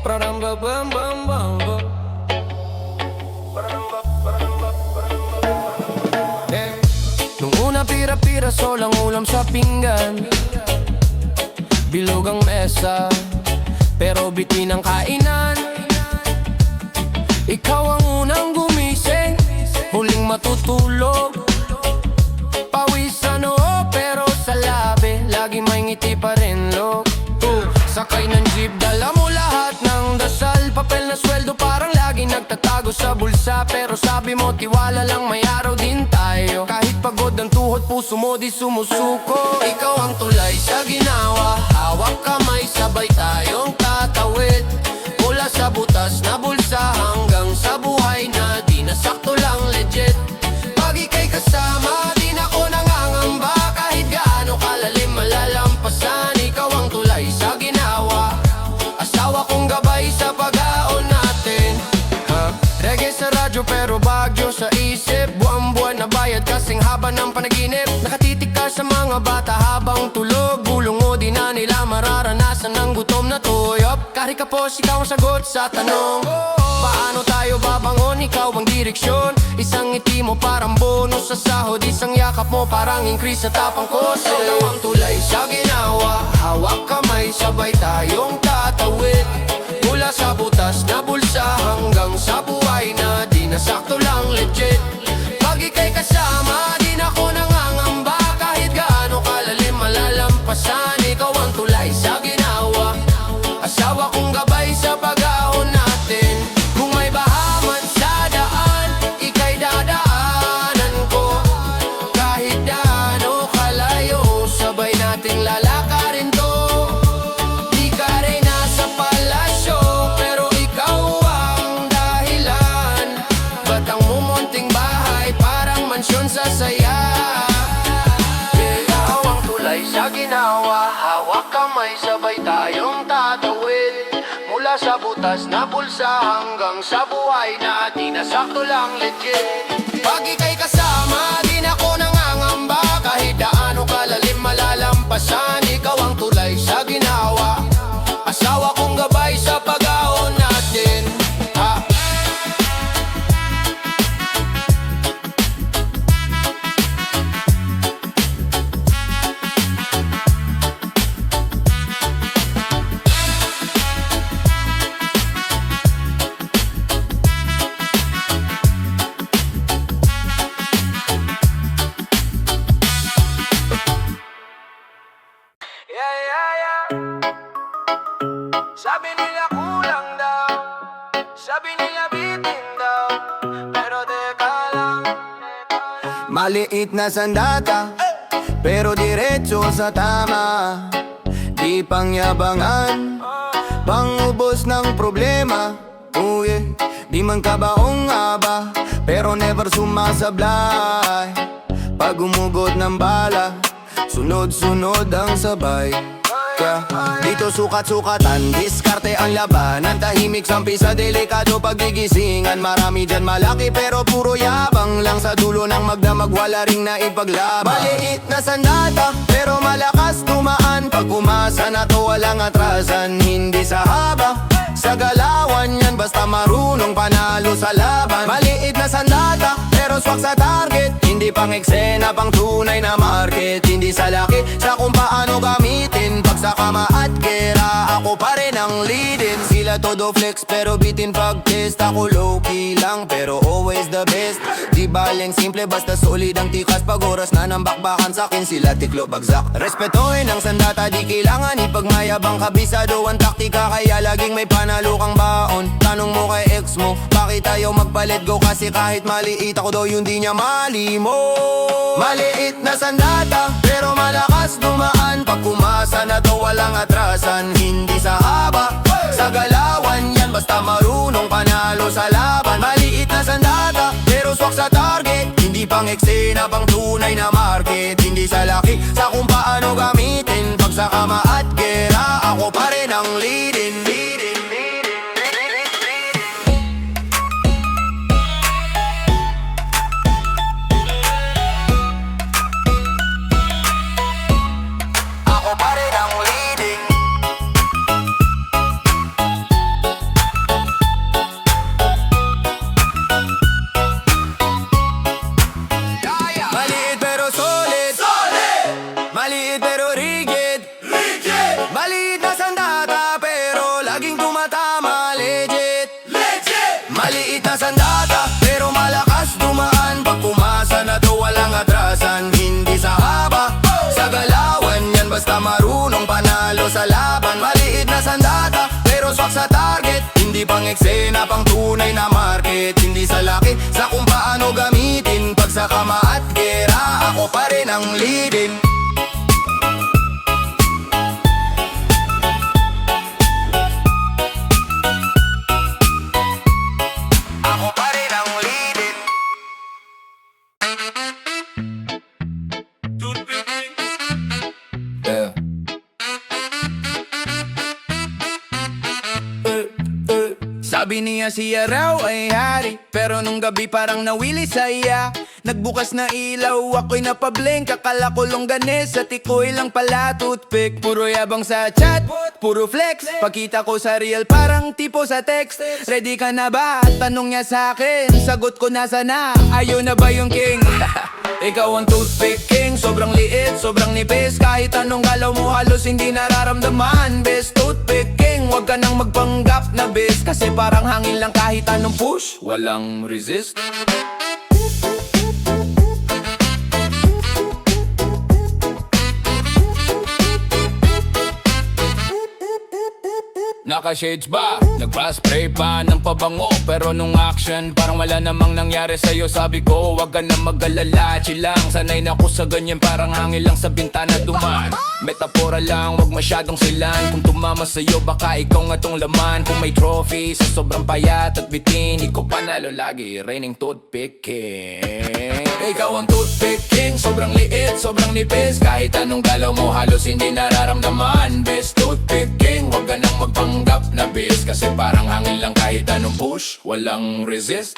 Param bam bam bam bam bam, yeah. Nung una pira-pira solang ulam sa pinggan, bilog ang mesa, pero bitin ang kainan. Ikaw ang unang gumising, huling matutulog. Pawisan oo, pero sa labi lagi may ngiti pa rin, lo. Sakay ng jeep, dala mo lahat ng dasal. Papel na sweldo parang lagi nagtatago sa bulsa, pero sabi mo tiwala lang, may araw din tayo. Kahit pagod ang tuhod, puso mo di sumusuko. Ikaw ang tulay sa ginawa, hawak kamay, sabay tayong tatawid. Mula sa butas na bulsa hanggang sa buhay na di nasakto lang legit. Pag ika'y kasama, di na ako nangangamba. Kahit gaano kalalim malalampasan, ikaw ang tulay sa ginawa, asawa kong gabay sa pag-aon natin. Reggae sa radyo pero bagyo sa isip. Buwan-buwan na bayad kasing haba ng panaginip. Nakatitik ka sa mga bata habang tulog. Bulong mo di na nila mararanasan ng gutom na tuyop. Kahit kapos ikaw ang sagot sa tanong, paano tayo babangon? Ikaw ang direksyon. Isang ngiti mo parang bonus sa sahod, isang yakap mo parang increase sa tapang ko. Ikaw ang tulay sa ginawa, hawak kamay, sabay tayong tatawid. Mula sa butas na bulsa hanggang sa buhay na di nasakto lang legit. Pag ika'y kasama, di na ako nangangamba. Kahit gaano kalalim malalampasan, ikaw ang tulay sa ginawa, asawa kong gabay sa pag-aon natin. Kung may bahaman sa daan, ika'y dadaan. Mula sa butas na pulsa hanggang sa buhay na di na sakto lang legit. Pag ika'y kasama, di na ako nangangamba. Kahit daano kalalim malalampasan, ikaw ang tulay sa ginawa. Asawa kong gabay sa pag-ahon natin. Sabi nila kulang daw, sabi nila bitin daw, pero teka lang. Maliit na sandata, pero diretso sa tama. Di pangyabangan, pangubos ng problema. Oh yeah, di man kabaong aba, pero never sumasablay. Pag umugot ng bala, sunod-sunod ang sabay. Dito sukat-sukatan, diskarte ang labanan. Tahimik sampi sa delikado paggigisingan. Marami dyan malaki pero puro yabang lang. Sa dulo ng magdamag wala ring naipaglaban. Maliit na sandata pero malakas tumaan. Pag umasa na to walang atrasan. Hindi sa haba, sa galawan yan. Basta marunong panalo sa laban. Maliit na sandata pero swak sa target. Hindi pang eksena, pang tunay na market. Hindi sa laki, sa kung paano gamitin. Pag sa kama at gera, ako pa rin ang leadin. Sila todo flex pero bitin pag test. Ako low-key lang pero always the best. Di baleng simple basta solid ang tikas. Pag oras na ng bakbakan sa'kin sila tiklo bagsak. Respetuhin ang sandata di kailangan ipagmayabang. Kabisado ang taktika kaya laging may panalo kang baon. Tanong mo kay ex mo, bakit ayaw magpalit go? Kasi kahit maliit ako daw yun di niya malimo. Maliit na sandata pero malakas dumaan. Pag kumasa na to walang atrasan. Hindi sa haba, sa galawan yan. Basta marunong panalo sa laban. Maliit na sandata pero swak sa target. Hindi pang eksena, pang tunay na market. Hindi sa laki, sa kung paano gamitin. Pag sa kama at gera, ako pa rin ang leading. Ako pa rin ang leading. Maliit pero solid, maliit pero rigid, maliit na sandata pero laging tumatama, legit. Maliit na sandata pero malakas dumaan. Pag kumasa na to walang atrasan. Hindi sa haba, sa galawan yan. Basta marunong panalo sa laban. Maliit na sandata pero swak sa target. Hindi pang eksena, pang tunay na market. Hindi sa laki, sa kung paano gamitin. Pag sa kama at gera, ako pa rin ang leading. Ako pa rin ang leading. Yeah. Sabi niya siya raw ay hari, pero nung gabi parang nawili saya. Nagbukas na ilaw, ako'y napablink. Akala ko longganes, at iko'y lang pala toothpick. Puro yabang sa chat, puro flex. Pagkita ko sa real, parang tipo sa text. Ready ka na ba? Tanong niya sa'kin, sagot ko nasa na. Ayaw na ba yung king? Ikaw ang toothpick king. Sobrang liit, sobrang nipis. Kahit anong galaw mo halos hindi nararamdaman. Best toothpick king, wag ka nang magpanggap na bis. Kasi parang hangin lang kahit anong push, walang resist. Naka-shades ba? Nagpa-spray pa ng pabango. Pero nung action, parang wala namang nangyari sa'yo. Sabi ko, wag ka na mag-alala, chill lang. Sanay na ako sa ganyan, parang hangin lang sa bintana duman. Metapora lang, wag masyadong silan. Kung tumama sa'yo, baka ikaw nga tong laman. Kung may trophy, sa sobrang payat at bitin, ikaw panalo lagi, raining toothpick king. Ikaw ang toothpick king, sobrang liit, sobrang nipis. Kahit anong galaw mo, halos hindi nararamdaman. Best toothpick king, wag ka nang magpanggap magpanggap na bis, kasi parang hangin lang kahit anong push, walang resist.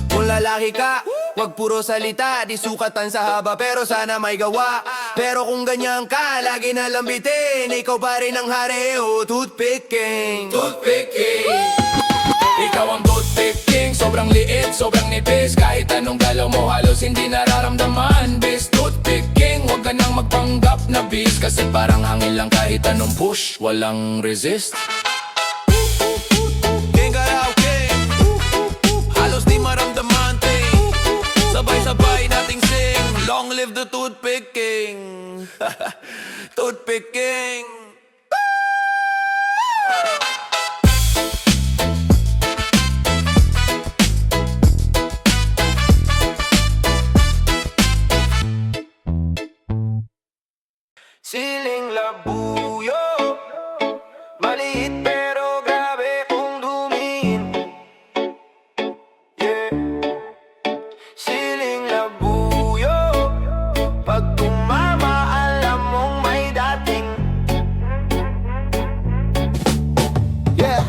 Kung lalaki ka, wag puro salita, di sukatan sa haba pero sana may gawa. Pero kung ganyan ka, lagi na lambitin, ikaw pa rin ang hari, oh, toothpicking. Toothpicking, ikaw ang toothpicking. Sobrang liit, sobrang nipis, kahit anong galaw mo halos hindi nararamdaman. Bis, toothpicking, wag ka nang magpanggap na bis, kasi parang hangin lang kahit anong push, walang resist. King karaoke, halos di maramdaman ting. Sabay-sabay nating sing, long live the toothpicking. Toothpicking. Siling labuyo, maliit pero grabe kung dumiin. Yeah. Siling labuyo, pag tumama alam mong may dating. Yeah,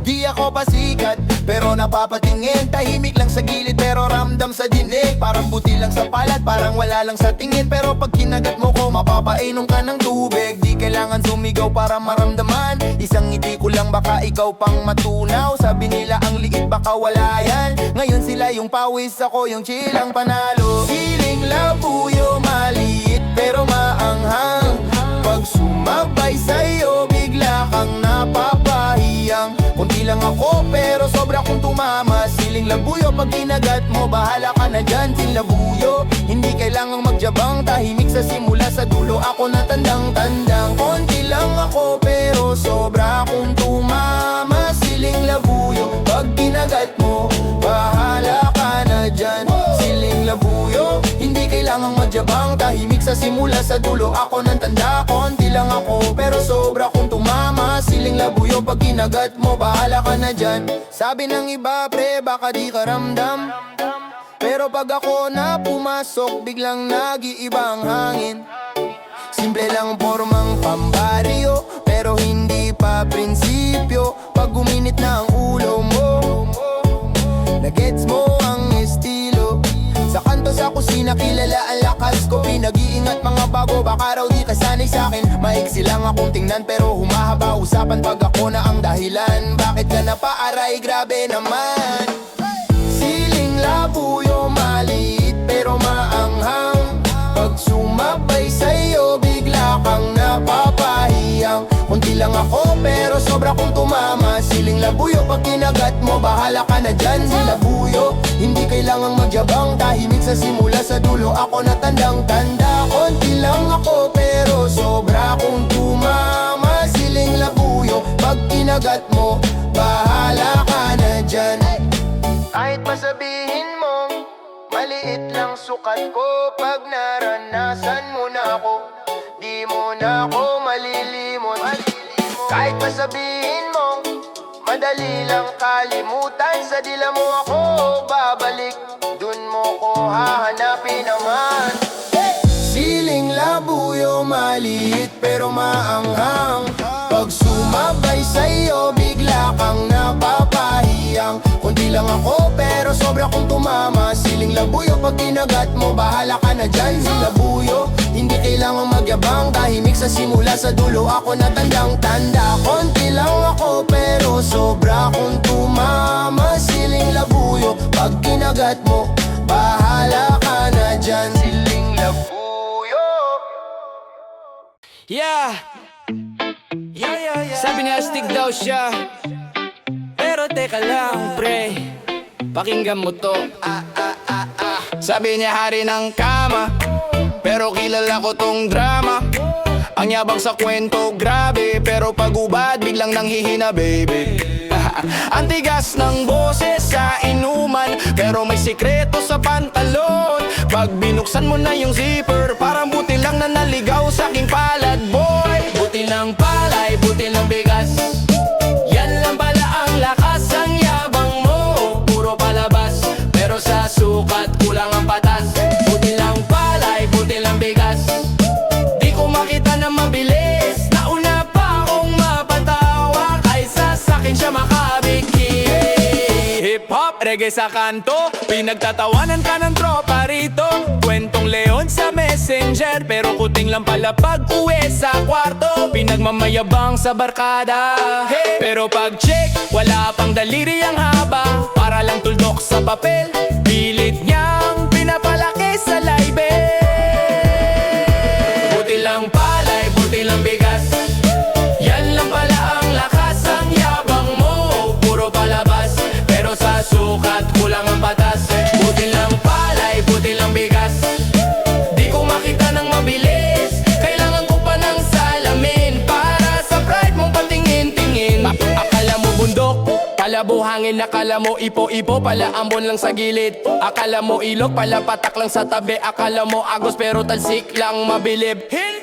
di ako pasikat pero napapatingin. Tahimik lang sa gilid pero ramdam sa dinig. Parang buti lang sa palat, parang wala lang sa tingin. Pero pag kinagat mo ko, mapapainom ka ng tubig. Di kailangan sumigaw para maramdaman. Isang ngiti ko lang baka ikaw pang matunaw. Sabi nila ang liit baka wala yan. Ngayon sila yung pawis, ako yung chilang panalo. Siling labuyo, maliit pero maanghang. Pag sumabay sa'yo, bigla kang napapahiyang. Kunti lang ako pero sobra kong tumama. Siling labuyo, pag kinagat mo, bahala ka na dyan. Siling labuyo, hindi kailangang magjabang. Tahimik sa simula, sa dulo ako na tandang-tandang. Konti lang ako pero sobra kong tumama. Siling labuyo, pag kinagat mo, bahala ka na dyan. Siling labuyo, hindi kailangang magjabang. Tahimik sa simula, sa dulo ako ng tanda. Konti lang ako pero sobra kong tumama. Siling labuyo, pag kinagat mo, bahala ka na dyan. Sabi ng iba pre, baka di ka ramdam, pero pag ako na pumasok, biglang nag-iiba ang hangin. Simple lang formang pambaryo, pero hindi pa prinsipyo. Pag guminit na ang ulo mo, nagets mo ang estilo. Sa kanto sa kusina, kilala ang lakas ko. Pinag-iingat mga bago, baka raw di kasanay sa'kin. Maiksi lang akong tingnan pero humahaba usapan pag ako na ang dahilan. Bakit ka napaaray, grabe naman. Siling labuyo, maliit pero maanghang. Pag sumabay sa'yo, bigla kang napapahiyang. Kunti lang ako pero sobra kong tumama. Siling labuyo, pag kinagat mo, bahala ka na dyan. Siling labuyo, hindi kailangang magyabang. Tahimik sa simula, sa dulo ako na tandang-tanda. Konti lang ako pero sobra kong tumama. Siling labuyo, pag kinagat mo, bahala ka na dyan. Kahit masabihin mo, maliit lang sukat ko. Pag naranasan mo na ako, di mo na ako malilimot. Kahit masabihin mo, madali lang kalimutan. Sa dila mo ako babalik, dun mo ko hahanapin naman. Siling labuyo, maliit pero maanghang. Pag sumabay sa'yo, bigla kang napapahiyang. Kunti lang ako pero sobra kong tumama. Siling labuyo, pag kinagat mo, bahala ka na dyan. Siling labuyo, hindi kailangang magyabang. Tahimik sa simula, sa dulo ako na tandang-tanda. Konti lang ako pero sobra kong tumama. Siling labuyo, pag kinagat mo, bahala ka na dyan. Siling labuyo. Yeah, sabi niya stick daw siya, pero teka lang pre, pakinggan mo to. Sabi niya hari ng kama, pero kilala ko tong drama. Ang yabang sa kwento, grabe, pero pag-ubad biglang nanghihina baby. Ang tigas ng boses sa inuman, pero may sikreto sa pantalon. Pag binuksan mo na yung zipper, parang buti lang na naligaw sa aking palad boy. Buti ng palay, buti ng bigas, yan lang pala ang lakas. Ang yabang mo, puro palabas, pero sa reggae sa kanto, pinagtatawanan ka ng tropa rito. Kwentong leon sa messenger, pero kuting lang pala pag uwi sa kwarto. Pinagmamayabang sa barkada, hey! Pero pag check, wala pang daliri ang haba. Para lang tuldok sa papel, pilit niyang pinapalaki sa live. Buti lang palay, buti lang bigas, yan lang pala ang lakas. Ang yabang mo, puro palabas, pero sa sukat kulang ang batas. Buti lang palay, buti lang bigas, di ko makita ng mabilis. Kailangan ko pa ng salamin para sa pride mong patingin-tingin. Akala mo bundok, kala buhangin, akala mo ipo-ipo, pala ambon lang sa gilid. Akala mo ilog, pala patak lang sa tabi. Akala mo agos, pero talsik lang mabilib. Hindi!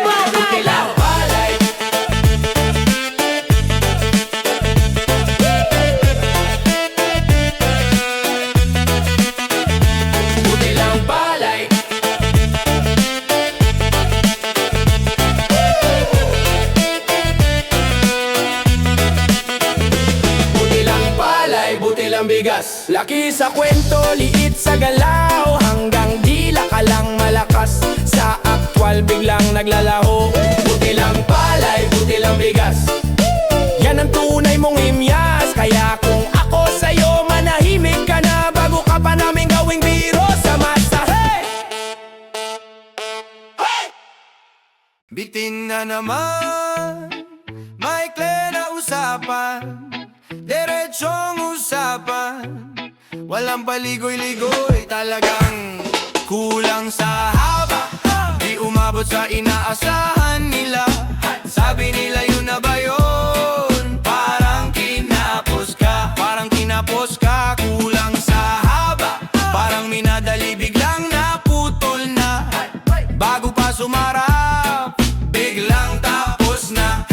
Buti lang palay, buti lang palay, buti lang palay, buti lang bigas. Laki sa kwento, liit sa galaw, hanggang dila ka lang malakas. Sa aktwal biglang naglalaho. Buti lang palay, buti lang bigas, yan ang tunay mong himyas. Kaya kung ako sa'yo, manahimik ka na bago ka pa namin gawing biro sa masa. Hey! Hey! Bitin na naman, maikli na usapan, diretsong usapan, walang paligoy-ligoy. Talagang kulang sa haba, di umabot sa inaasahan nila. Sabi nila yun na ba yun? Parang kinapos ka, parang kinapos ka. Kulang sa haba, parang minadali, biglang naputol na. Bago pa sumarap, biglang tapos na.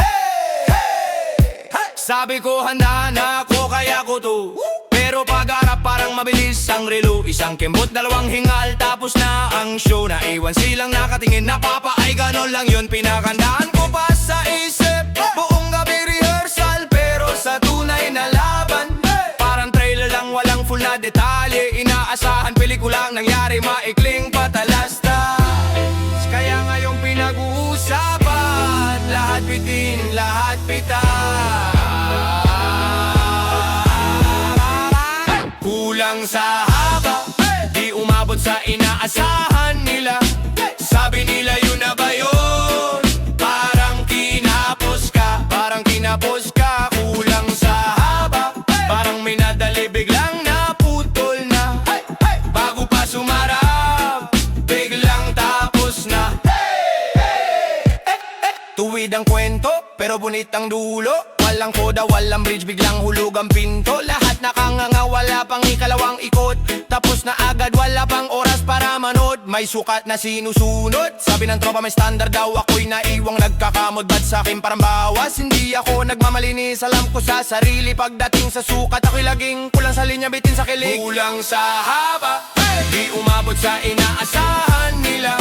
Sabi ko handa na ako, kaya ko to. Pero pag-arap parang mabilis ang relo. Isang kembot, dalawang hingal, tapos na ang show. Naiwan silang nakatingin na papa, ay ganon lang yun. Pinakandaan ko pa sa isip, buong gabi rehearsal, pero sa tunay na laban, parang trailer lang, walang full na detalye. Inaasahan pelikulang nangyari, maikling patalastas. Kaya ngayong pinag-uusapan, lahat bitin, lahat pitas. Kulang sa haba, di umabot sa inaasahan nila. Sabi nila yun na ba yun? Parang kinapos ka, parang kinapos ka. Kulang sa haba, parang minadali, biglang naputol na. Bago pa sumarap, biglang tapos na. Tuwid ang kwento, pero bunit ang dulo. Walang koda, walang bridge, biglang hulog ang pinto. Lahat nakanganga, wala pang ikalawang ikot. Tapos na agad, wala pang oras para manood. May sukat na sinusunod, sabi ng tropa may standard daw. Ako'y naiwang nagkakamod, ba't sa'kin parang bawas? Hindi ako nagmamalinis, alam ko sa sarili. Pagdating sa sukat, ako'y laging kulang sa linya, bitin sa kilig. Kulang sa haba, di umabot sa inaasahan nila.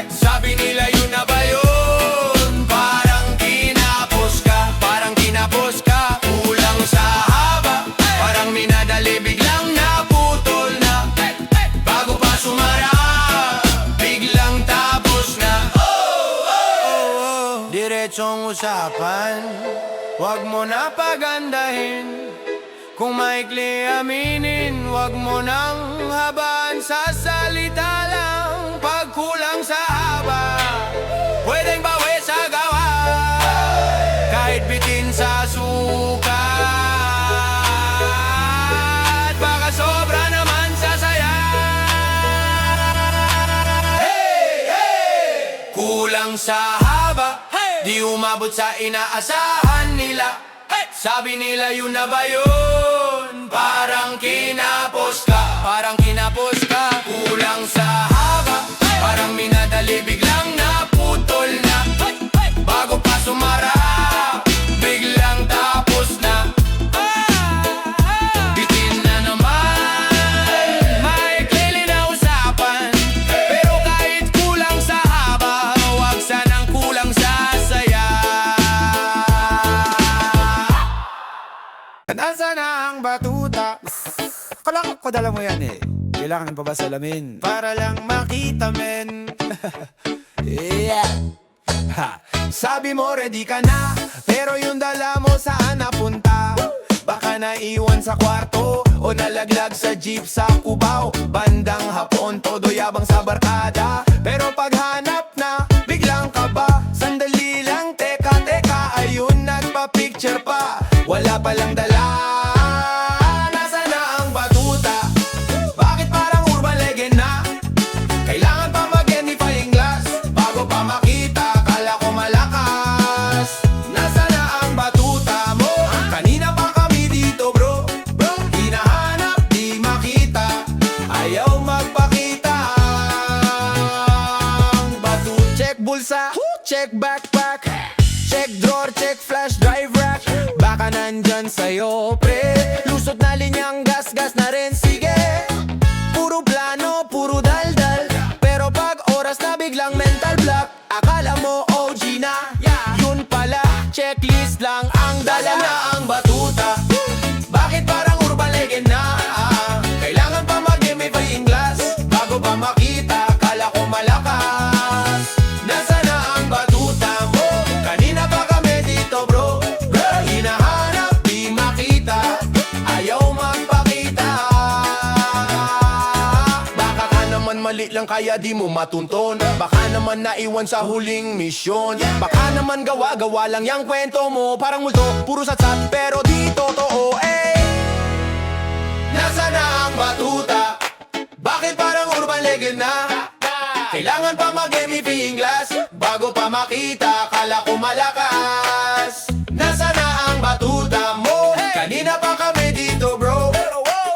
Sabi nila yun na ba yun? Parang kinapos ka, parang kinapos ka. Kulang sa haba, parang minadali, biglang naputol na. Bago pa sumarap, biglang tapos na. Diretsong usapan, wag mo na pagandahin. Kung maikli aminin, wag mo nang habaan. Sa salita lang, pag kulang sa haba, pwedeng bawi sa gawa. Kahit bitin sa sukat, baka sobra naman sa saya. Kulang sa haba, di umabot sa inaasahan nila. Sabi nila yun na ba yun? Parang kinapos ka, parang kinapos ka. Kulang sa haba, parang minadali, biglang naputol na. Bago pa sumarap, biglang tapos na. Bitin na naman, maikli na usapan, pero kahit kulang sa haba, wag sanang kulang sa saya. Nasaan na ang batuta? Kala ko dala mo yan eh. Kailangan pa ba salamin? Para lang makita men. Yeah. Ha. Sabi mo ready ka na, pero yung dala mo saan napunta? Baka naiwan sa kwarto o nalaglag sa jeep sa Cubao. Bandang hapon, todo yabang sa barkada. Pero paghanap na, biglang ka ba? Sandali lang, teka, ayun, nagpa-picture pa. Wala palang dala. Nasaan na ang batuta? Bakit parang urban legend na? Kailangan pa magnifying glass bago pa makita, kala ko malakas. Nasaan na ang batuta mo? Kanina pa kami dito bro. Hinahanap, di makita, ayaw magpakita. Ang batuta. Check bulsa, check backpack, check drawer, check flash drive rack. Baka nandyan sa'yo pre, lusot na linyang gas na rin. Sige, puro plano, puro daldal, pero pag oras na biglang mental block. Akala mo OG na, yun pala checklist lang ang dala. Na ang batuta, bakit parang urban legend na? Kailangan pa mag-gamifying glass bago pa makita, kala ko malakas. Nasaan na ang batuta mo? Kanina pa kami dito bro. Hinahanap, di makita, ayaw magpakita. Baka ka naman mali lang kaya di mo matunton. Baka naman naiwan sa huling misyon. Baka naman gawa lang yang kwento mo. Parang multo, puro satsat, pero di totoo eh. Nasaan na ang batuta? Bakit parang urban legend na? Kailangan pa mag-gamifying glass bago pa makita, kala ko malakas. Nasaan na ang batuta mo? Kanina pa kami dito bro.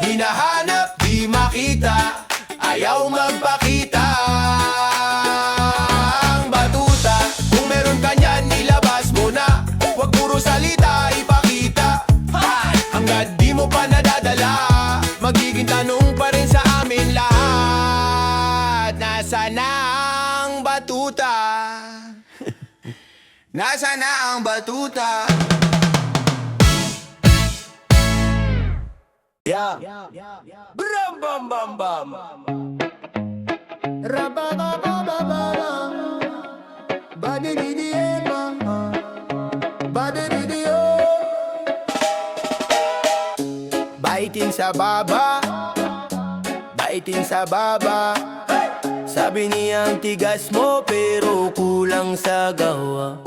Hinahanap, di makita, ayaw magpakita. Ang batuta, kung meron ka niyan, ilabas mo na. Huwag puro salita, ipakita. Hanggat di mo pa nadadala, magiging tanong pa rin sa amin lahat. Nasaan na ang batuta? Nasaan na ang batuta? Yeah. Bram bam bam bam. Rabababababam. Badididiyema. Badididio. Baitin sa baba, baitin sa baba. Sabi niyang tigas mo pero kulang sa gawa.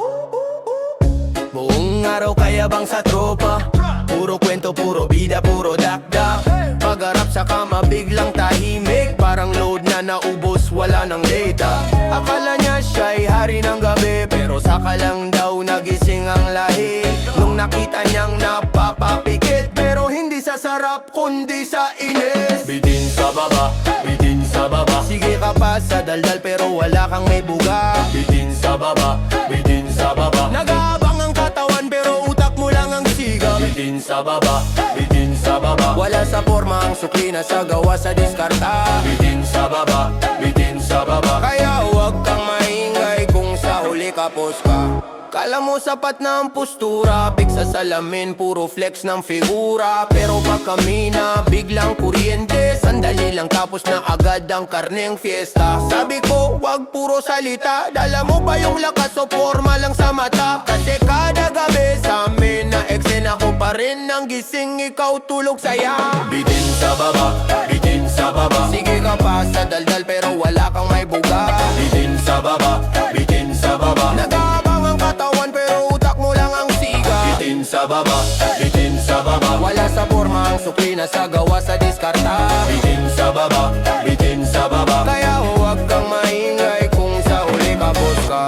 Buong araw kaya bang sa tropa? Puro kwento, puro bida, puro dakdak. Pagharap sa kama biglang tahimik, parang load na naubos, wala ng data. Akala niya siya'y hari ng gabi, pero saka lang daw nagising ang lahi. Nung nakita niyang napapapikit, pero hindi sa sarap kundi sa inis. Bitin sa baba, bitin sa baba. Sige ka pa sa daldal pero wala kang may buga. Bitin sa baba, bitin sa baba. Nag-aabang ang katawan pero utak mo lang ang siga. Bitin sa baba, bitin sa baba. Wala sa forma ang sukli na sa gawa sa diskarta. Bitin sa baba, bitin sa baba. Kaya huwag kang maingay kung sa huli kapos ka. Kala mo sapat na ang postura, big sa salamin, puro flex ng figura. Pero pag kami na biglang kuryente, sandali lang tapos na agad ang karneng fiesta. Sabi ko, wag puro salita, dala mo ba yung lakas o forma lang sa mata? Kasi kada gabi sa amin na eksena ko pa rin ang gising, ikaw tulog saya. Bitin sa baba, bitin sa baba. Sige ka pa sa daldal pero wala kang may buga. Bitin sa baba, bitin sa baba. Nag-aabang ang katawan pero utak mo lang ang siga. Bitin sa baba, bitin sa baba. Wala sa forma ang sukli na sa gawa sa diskarta. Bitin sa baba, bitin sa baba. Kaya huwag kang maingay kung sa uli kapos ka.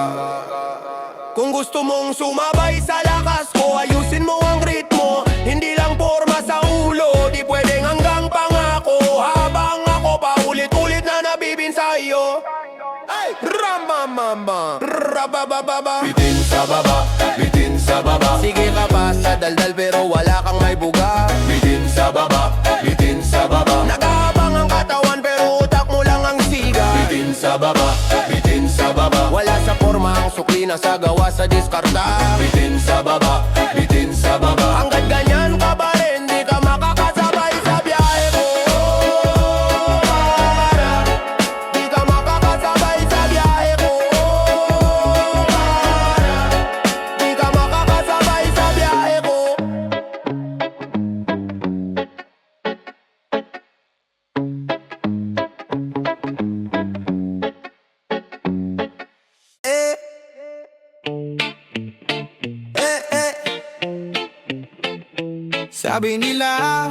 Kung gusto mong sumabay sa lakas ko, ayusin mo ang ritmo. Hindi lang forma sa ulo, di pwedeng hanggang pangako. Habang ako paulit-ulit na nabibin sa'yo. Ay! Ramamama! Rababababa! Bitin sa baba, bitin sa baba. Sige ka pa sa daldal pero wala kang may buga. Bitin sa baba, bitin sa baba. Nag-aabang ang katawan pero utak mo lang ang siga. Bitin sa baba, bitin sa baba. Wala sa forma ang sukli na sa gawa sa diskarta. Bitin sa baba, bitin sa baba. Hanggat ganyan ka ba rin, di Sabi nila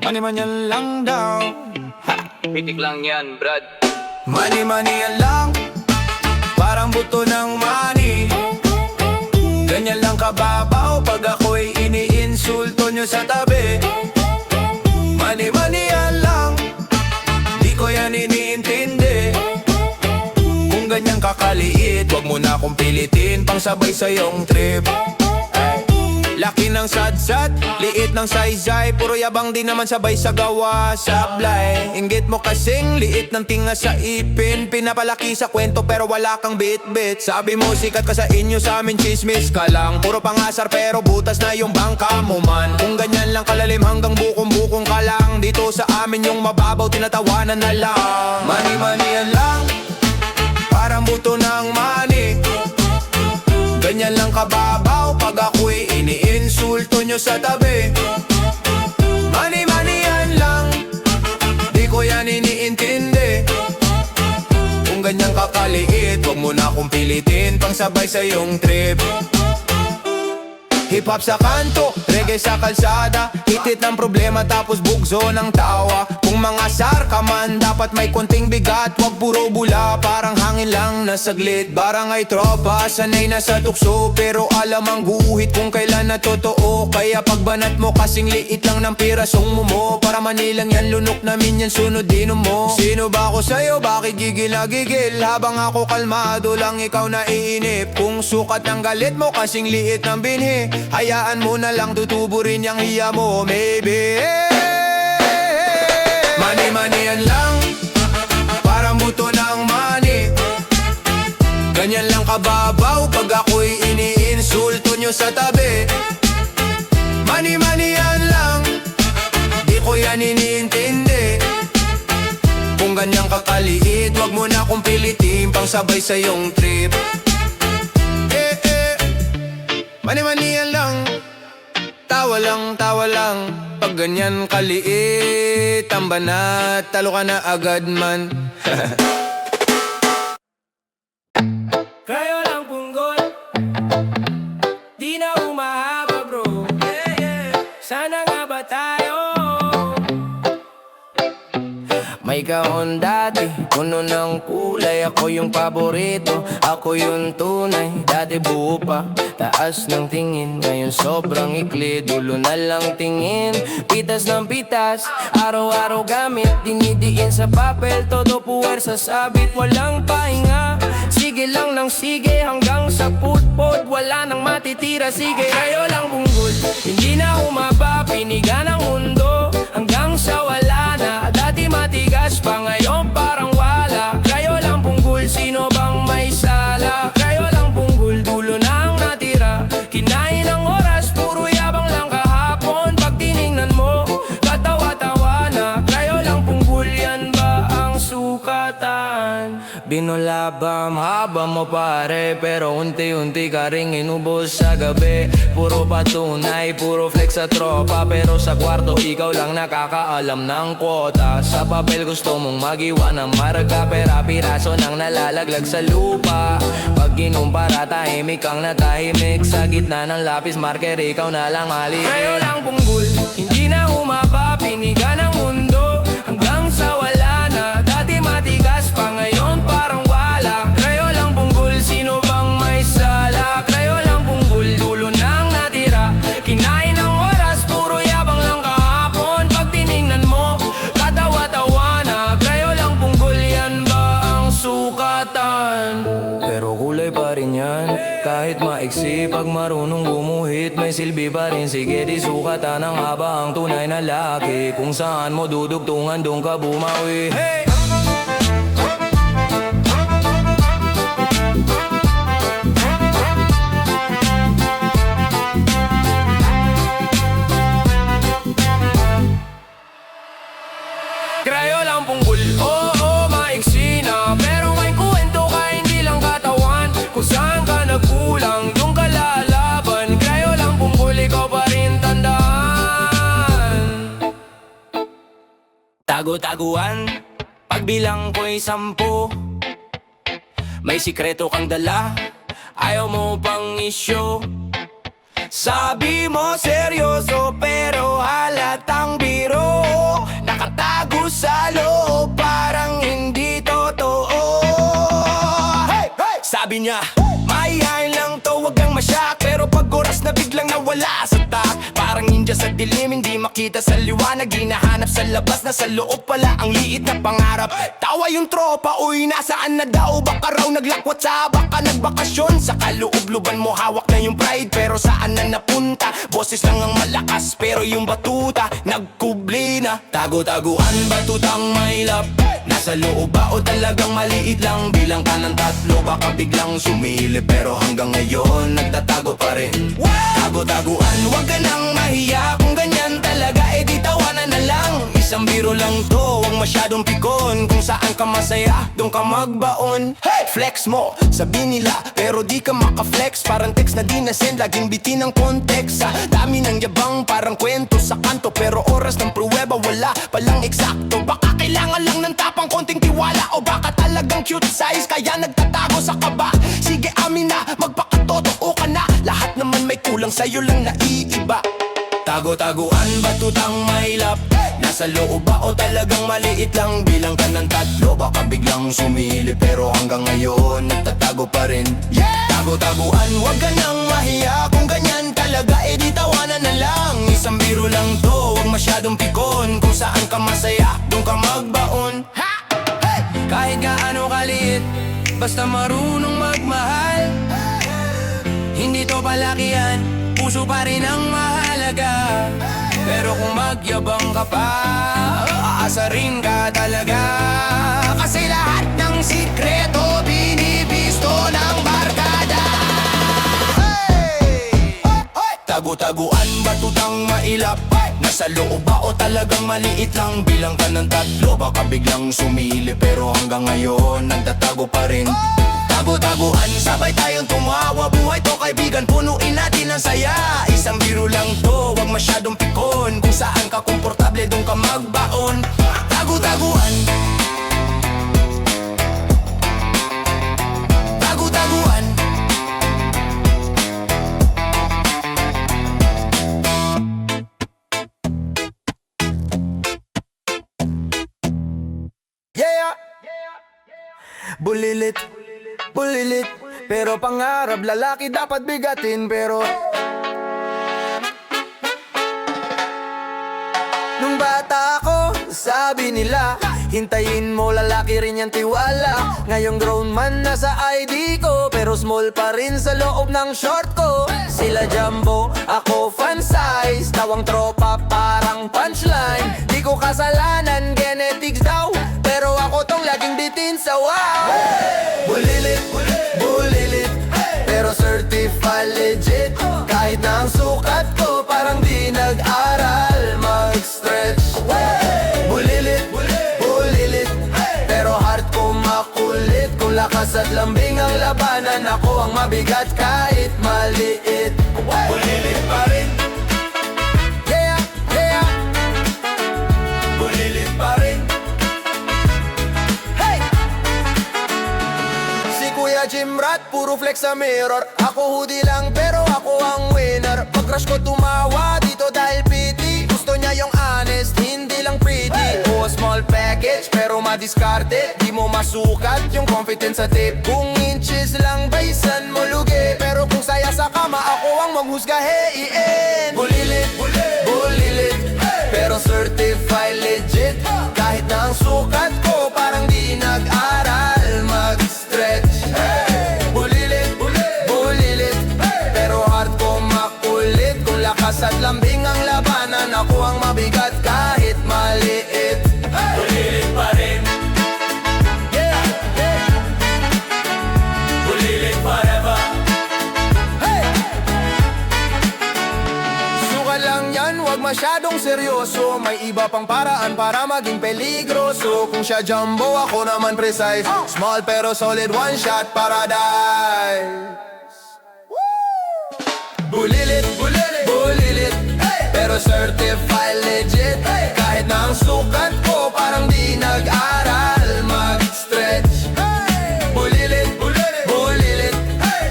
mani-manyan lang daw. Pitik lang yan, brad. Mani-mani yan lang, parang buto ng mani. Ganyan lang kababaw pag ako'y iniinsulto nyo sa tabi. Mani-mani yan lang, di ko yan iniintindi. Kung ganyan kakaliit, wag mo na akong pilitin pang sabay sa iyong trip. Laki ng sadsad, liit ng saysay, puro yabang di naman sabay sa gawa, sablay. Inggit mo kasing liit ng tinga sa ipin, pinapalaki sa kwento pero wala kang bit-bit. Sabi mo sikat ka sa inyo, sa amin chismis ka lang. Puro pangasar pero butas na yung bangka mo man. Kung ganyan lang kalalim hanggang bukong-bukong ka lang, dito sa amin yung mababaw tinatawanan na lang. Mani-mani yan lang, parang buto ng mani. Ganyan lang kababaw pag ako'y iniinsulto nyo sa tabi. Mani-mani yan lang, di ko yan iniintindi. Kung ganyan kakaliit, wag mo na akong pilitin pang sabay sa iyong trip. Hip-hop sa kanto, reggae sa kalsada, hitit ng problema tapos bugso ng tawa. Kung mga sar ka man, dapat may konting bigat, wag puro bula, parang hangin lang na saglit. Barangay tropa, sanay na sa tukso, pero alam ang guhit kung kailan na totoo. Kaya pagbanat mo kasing liit lang ng pirasong mo, para manilang yan, lunok namin yan, sunodin mo. Sino ba ako sa'yo, bakit gigil na gigil? Habang ako kalmado lang, ikaw naiinip. Kung sukat ng galit mo kasing liit ng binhi, hayaan mo na lang, tutubo rin yung hiya mo, maybe. Mani-mani yan lang, parang buto ng mani. Ganyan lang kababaw pag ako'y iniinsulto nyo sa tabi. Mani-mani yan lang, di ko yan iniintindi. Kung ganyan kakaliit, wag mo na akong pilitin pang sabay sa iyong trip. Mani-mani yan lang, tawa lang pag ganyan kaliit, ang banat, talo ka na agad man. Kayo lang punggol, di na umahaba bro. Sana nga ba tayo? May kahon dati, puno ng kulay. Ako yung paborito, ako yung tunay. Dati buo pa, taas ng tingin. Ngayon sobrang ikli, dulo na lang tingin. Pitas ng pitas, araw-araw gamit. Dinidiin sa papel, todo puwersa sabit. Walang pahinga, sige lang ng sige. Hanggang sa put-put, wala nang matitira. Sige, kayo lang bunggol, hindi na humaba. Piniga ng mundo, hanggang sa wala na. Dati matigas pa, ngayon parang wala. Kayo lang punggol, sino bang may sala? Kayo lang punggol, dulo na ang natira. Kinain ng oras, puro yabang lang kahapon. Pag tiningnan mo, katawa-tawa na. Kayo lang punggol, yan ba ang sukatan? Binulabam, haba mo pare, pero unti-unti ka ring inubos sa gabi. Puro patunay, puro flex sa tropa, pero sa kwarto ikaw lang nakakaalam ng kwota. Sa papel gusto mong magiwa ng marka, pera piraso nang nalalaglag sa lupa. Pag ginumpara, tahimik kang natahimik. Sa gitna ng lapis marker, ikaw na lang mali. Kayo lang punggol, hindi na humaba. Piniga ng mundo, hanggang sa wala na. Dati matigas pa, ngayon parang wala. Kayo lang punggol, sino bang may sala? Kayo lang punggol, dulo nang natira. Kinain ng oras, puro yabang lang kahapon. Pag tiningnan mo, katawa-tawa na. Kayo lang punggol, yan ba ang sukatan? Pero kulay pa rin yan, kahit maiksi. Pag marunong gumuhit, may silbi pa rin. Sige, di sukatan ang haba ang tunay na laki. Kung saan mo dudugtungan, doon ka bumawi. Hey! Krayo lang punggol, oo, maiksi na. Pero may kwento ka, hindi lang katawan. Kung saan ka nagkulang, doon ka lalaban. Krayo lang punggol, ikaw pa rin tandaan. Tago-taguan, pagbilang ko'y 10. May sikreto kang dala, ayaw mo pang isyo. Sabi mo seryoso pero halatang biro, nakatago sa loob parang hindi totoo. Hey! Hey! Sabi niya, mahihain lang to, wag kang masyak. Pero pag oras na biglang nawala sa tak, parang ninja sa dilim, hindi makita sa liwanag. Hinahanap sa labas na sa loob pala ang liit na pangarap. Tawa yung tropa, uy nasaan na daw? Baka raw naglakwat sa baka nagbakasyon. Sa kaloob-luban mo hawak na yung pride, pero saan na napunta? Boses lang ang malakas, pero yung batuta nagkubli na. Tago-taguan, batutang mailap. Nasa loob ba o talagang maliit lang? Bilang ka ng tatlo, baka biglang sumilip, pero hanggang ngayon nagtatago pa rin. Tago-taguan, wag ka nang mahiya. Kung ganyan talaga, edi tawanan na lang. Isang biro lang to, huwag masyadong pikon. Kung saan ka masaya, doon ka magbaon. Hey! Flex mo, sabi nila, pero di ka makaflex. Parang text na di na-send, laging bitin ang context. Sa dami ng yabang, parang kwento sa kanto, pero oras ng pruweba, wala palang eksakto. Baka kailangan lang ng tapang konting tiwala, o baka talagang cute size, kaya nagtatago sa kaba. Sige amin na, magpakatotoo ka na. Lahat naman may kulang, sa'yo lang naiiba. Tago-taguan, batutang mailap. Nasa loob ba o talagang maliit lang? Bilang ka ng tatlo, baka biglang sumilip, pero hanggang ngayon nagtatago pa rin. Tago-taguan, wag ka nang mahiya. Kung ganyan talaga, edi tawanan na lang. Isang biro lang to, wag masyadong pikon. Kung saan ka masaya, doon ka magbaon. Ha! Hey! Kahit gaano kaliit, basta marunong magmahal. Hindi to palakihan, puso pa rin ang mahalaga. Pero kung magyabang ka pa, aasarin ka talaga. Kasi lahat ng sikreto binibisto ng barkada. Hey! Tago-taguan, batutang mailap. Nasa loob ba o talagang maliit lang? Bilang ka ng tatlo, baka biglang sumilip, pero hanggang ngayon nagtatago pa rin. Tago-taguan, sabay tayong tumawa. Buhay to kaibigan, punuin natin ang saya. Isang biro lang to, wag masyadong pikon. Kung saan ka komportable, doon ka magbaon. Tago-taguan, tago-taguan. Yeah! Bulilit, bulilit, pero pangarap lalaki dapat bigatin. Pero nung bata ako, sabi nila, hintayin mo lalaki rin yan tiwala. Ngayong grown man na sa ID ko, pero small pa rin sa loob ng short ko. Sila jumbo, ako fan size. Tawang tropa parang punchline. Di ko kasalanan, genetics daw, pero ako tong laging bitin sa wow. Bulilit, bulilit, pero certified legit. Kahit na ang sukat ko parang di nag-aral mag-stretch. Bulilit, bulilit, pero heart ko makulit. Kung lakas at lambing ang labanan, ako ang mabigat kahit maliit. Bulilit pa rin. Yeah, yeah. Bulilit pa rin. Hey! Si Kuya Jim Rat, puro flex sa mirror. Ako hoodie lang pero ako ang winner. Pag-crush ko tumawa dito dahil pity. Gusto niya yung honest, hindi lang pretty. O small package pero madiskarte. Di mo masukat yung confidence sa tip. Kung inches lang baysan mo lugi, pero kung saya sa kama, ako ang manghusgahin. Bulilit, bulilit, pero certified legit. Kahit na ang sukat ko parang di nag-aral mag-stretch. Bulilit, bulilit, pero heart ko makulit. Kung lakas at lambing ang labanan, ako ang mabigat kahit maliit. Bulilit pa rin. Yeah, yeah. Bulilit forever. Hey! Suka lang yan, wag masyadong seryoso. May iba pang paraan para maging peligroso. Kung siya jumbo, ako naman precise. Small pero solid, one shot paradise. Bulilit, bulilit, bulilit, pero certified legit. Kahit na ang sukat ko parang di nag-aral mag-stretch. Bulilit, bulilit,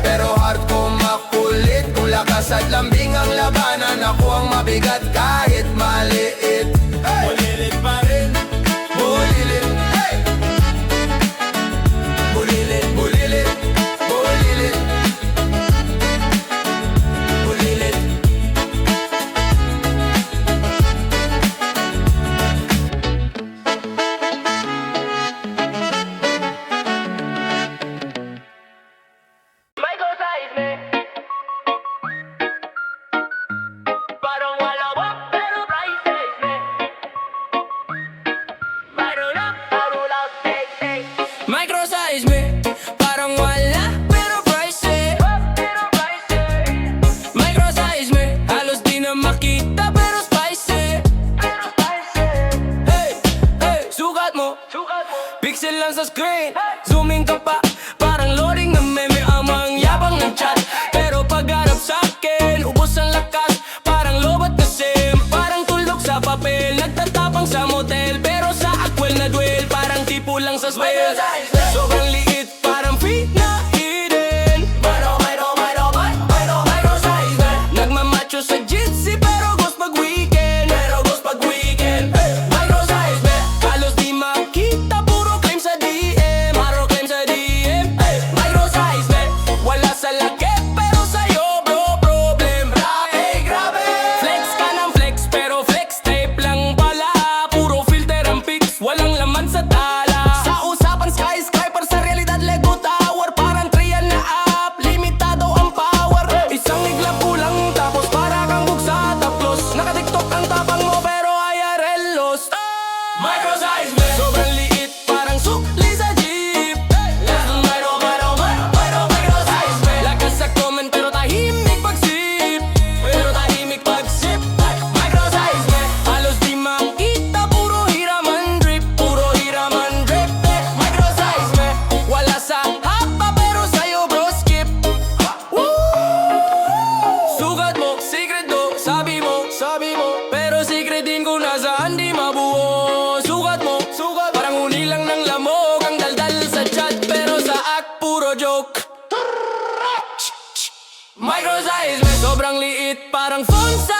pero heart ko makulit. Kung lakas at lambing mabigat kahit maliit. Bulilit pa rin, bulilit, hey! Bulilit, bulilit, bulilit, bulilit. Microsize me. Parang wala ba, pero prices me. Marul out, take, take. Microsize me. Parang wala, pero prices. Microsize me. Halos di na makita, pero spicy. Hey, hey, sukat mo. Pixel lang sa screen. Zooming ka pa, parang loading ng meme. Amang yabang ng chat. Pero pagharap sa'kin, ubos ang lakas. Parang lobat na sim. Parang tulog sa papel. Nagtatapang sa motel. Pero sa akwel na duel. Parang tipo lang sa spell. Sobrang liit, parang feet na hidden. Microsize me. Nagmamacho sa jitsi, pero ghost pag weekend. Microsize me. Halos di makita, puro claim sa DM. Microsize me. Wala sa laki, pero sa'yo bro problem. Hey, grabe. Flex ka ng flex, pero flex tape lang pala. Puro filter ang pics, walang laman sa tala. Sa usapan skyscraper, sa realidad Lego Tower. Parang trial na app, limitado ang power. Isang iglap kulang, tapos para kang bugsa taplos. Nakatiktok ang tapang mo, pero IRL lost. Microsize me. Sobrang liit, parang sukli sa jeep. Microsize me. Lakas sa comment, pero tahimik pag-sip. Microsize me. Halos di makita, puro hiraman drip. Microsize me. Wala sa hapa, pero sa'yo bro skip. Sugat mo, secret mo, sabi mo. Pero secret din kung nasaan di mabuo. Sugat mo, parang huni lang ng lamok. Ang daldal sa chat, pero sa act puro joke. Microsize me. Sobrang liit, parang phone sa